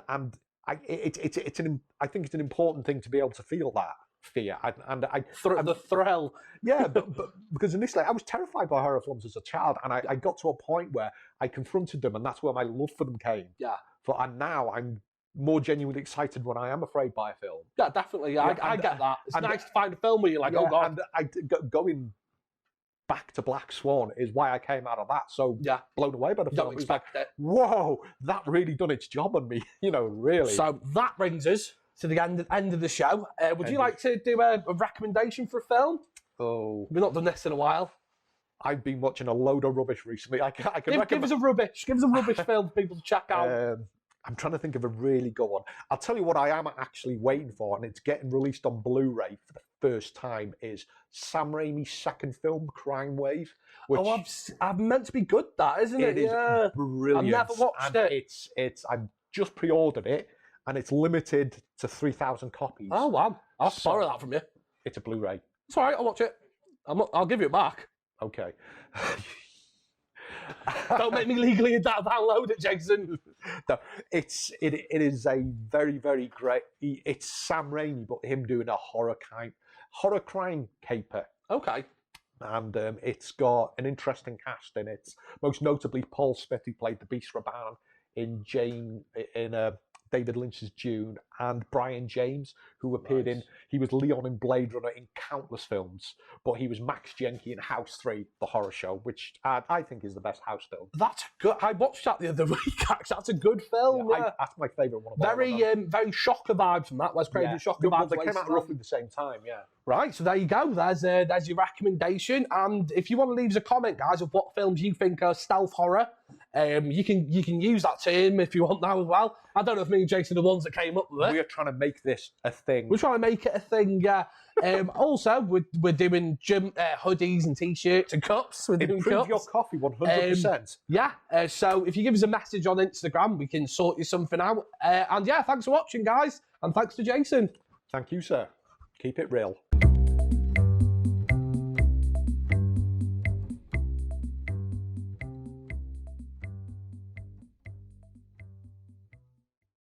Speaker 2: I think it's an important thing to be able to feel that. fear.
Speaker 1: The thrill.
Speaker 2: Yeah, but because initially I was terrified by horror films as a child, and I got to a point where I confronted them, and that's where my love for them came.
Speaker 1: Yeah.
Speaker 2: And now I'm more genuinely excited when I am afraid by a film.
Speaker 1: Yeah, definitely. Yeah, I get that. It's nice to find a film where you're like, oh God.
Speaker 2: And going back to Black Swan is why I came out of that so blown away by the film.
Speaker 1: Don't expect it.
Speaker 2: Whoa, that really done its job on me, really.
Speaker 1: So that brings us to the end of the show. Would you like to do a recommendation for a film?
Speaker 2: Oh.
Speaker 1: We've not done this in a while.
Speaker 2: I've been watching a load of rubbish recently.
Speaker 1: Give us a rubbish film for people to check out.
Speaker 2: I'm trying to think of a really good one. I'll tell you what I am actually waiting for, and it's getting released on Blu-ray for the first time, is Sam Raimi's second film, Crime Wave. Which
Speaker 1: I've meant to be good, that, isn't it?
Speaker 2: It is brilliant.
Speaker 1: I've never watched it.
Speaker 2: I've just pre-ordered it, and it's limited to 3,000 copies.
Speaker 1: Oh, wow. I'll borrow that from you.
Speaker 2: It's a Blu-ray.
Speaker 1: It's all right, I'll watch it. I'll give you it back.
Speaker 2: Okay.
Speaker 1: Don't make me legally download it, Jason.
Speaker 2: No, it is a very, very great. It's Sam Raimi, but him doing a horror crime caper.
Speaker 1: Okay.
Speaker 2: And it's got an interesting cast in it. Most notably, Paul Smith, who played the Beast Raban in David Lynch's Dune, and Brian James, who appeared he was Leon in Blade Runner in countless films, but he was Max Jenke in House 3, the horror show, which I think is the best house film.
Speaker 1: That's good. I watched that the other week, actually. That's a good film. Yeah.
Speaker 2: That's my favourite one.
Speaker 1: Very shocker vibes from that. Wes Craven shocker vibes.
Speaker 2: They came out roughly the same time, yeah.
Speaker 1: Right, so there you go. There's your recommendation. And if you want to leave us a comment, guys, of what films you think are stealth horror, you can use that term if you want now as well. I don't know if me and Jason are the ones that came up with it.
Speaker 2: We are trying to make this a thing.
Speaker 1: We're trying to make it a thing, yeah. Also, we're doing hoodies and T-shirts and cups. We're doing
Speaker 2: Improve your coffee, 100%.
Speaker 1: Yeah, so if you give us a message on Instagram, we can sort you something out. And yeah, thanks for watching, guys. And thanks to Jason.
Speaker 2: Thank you, sir. Keep it real.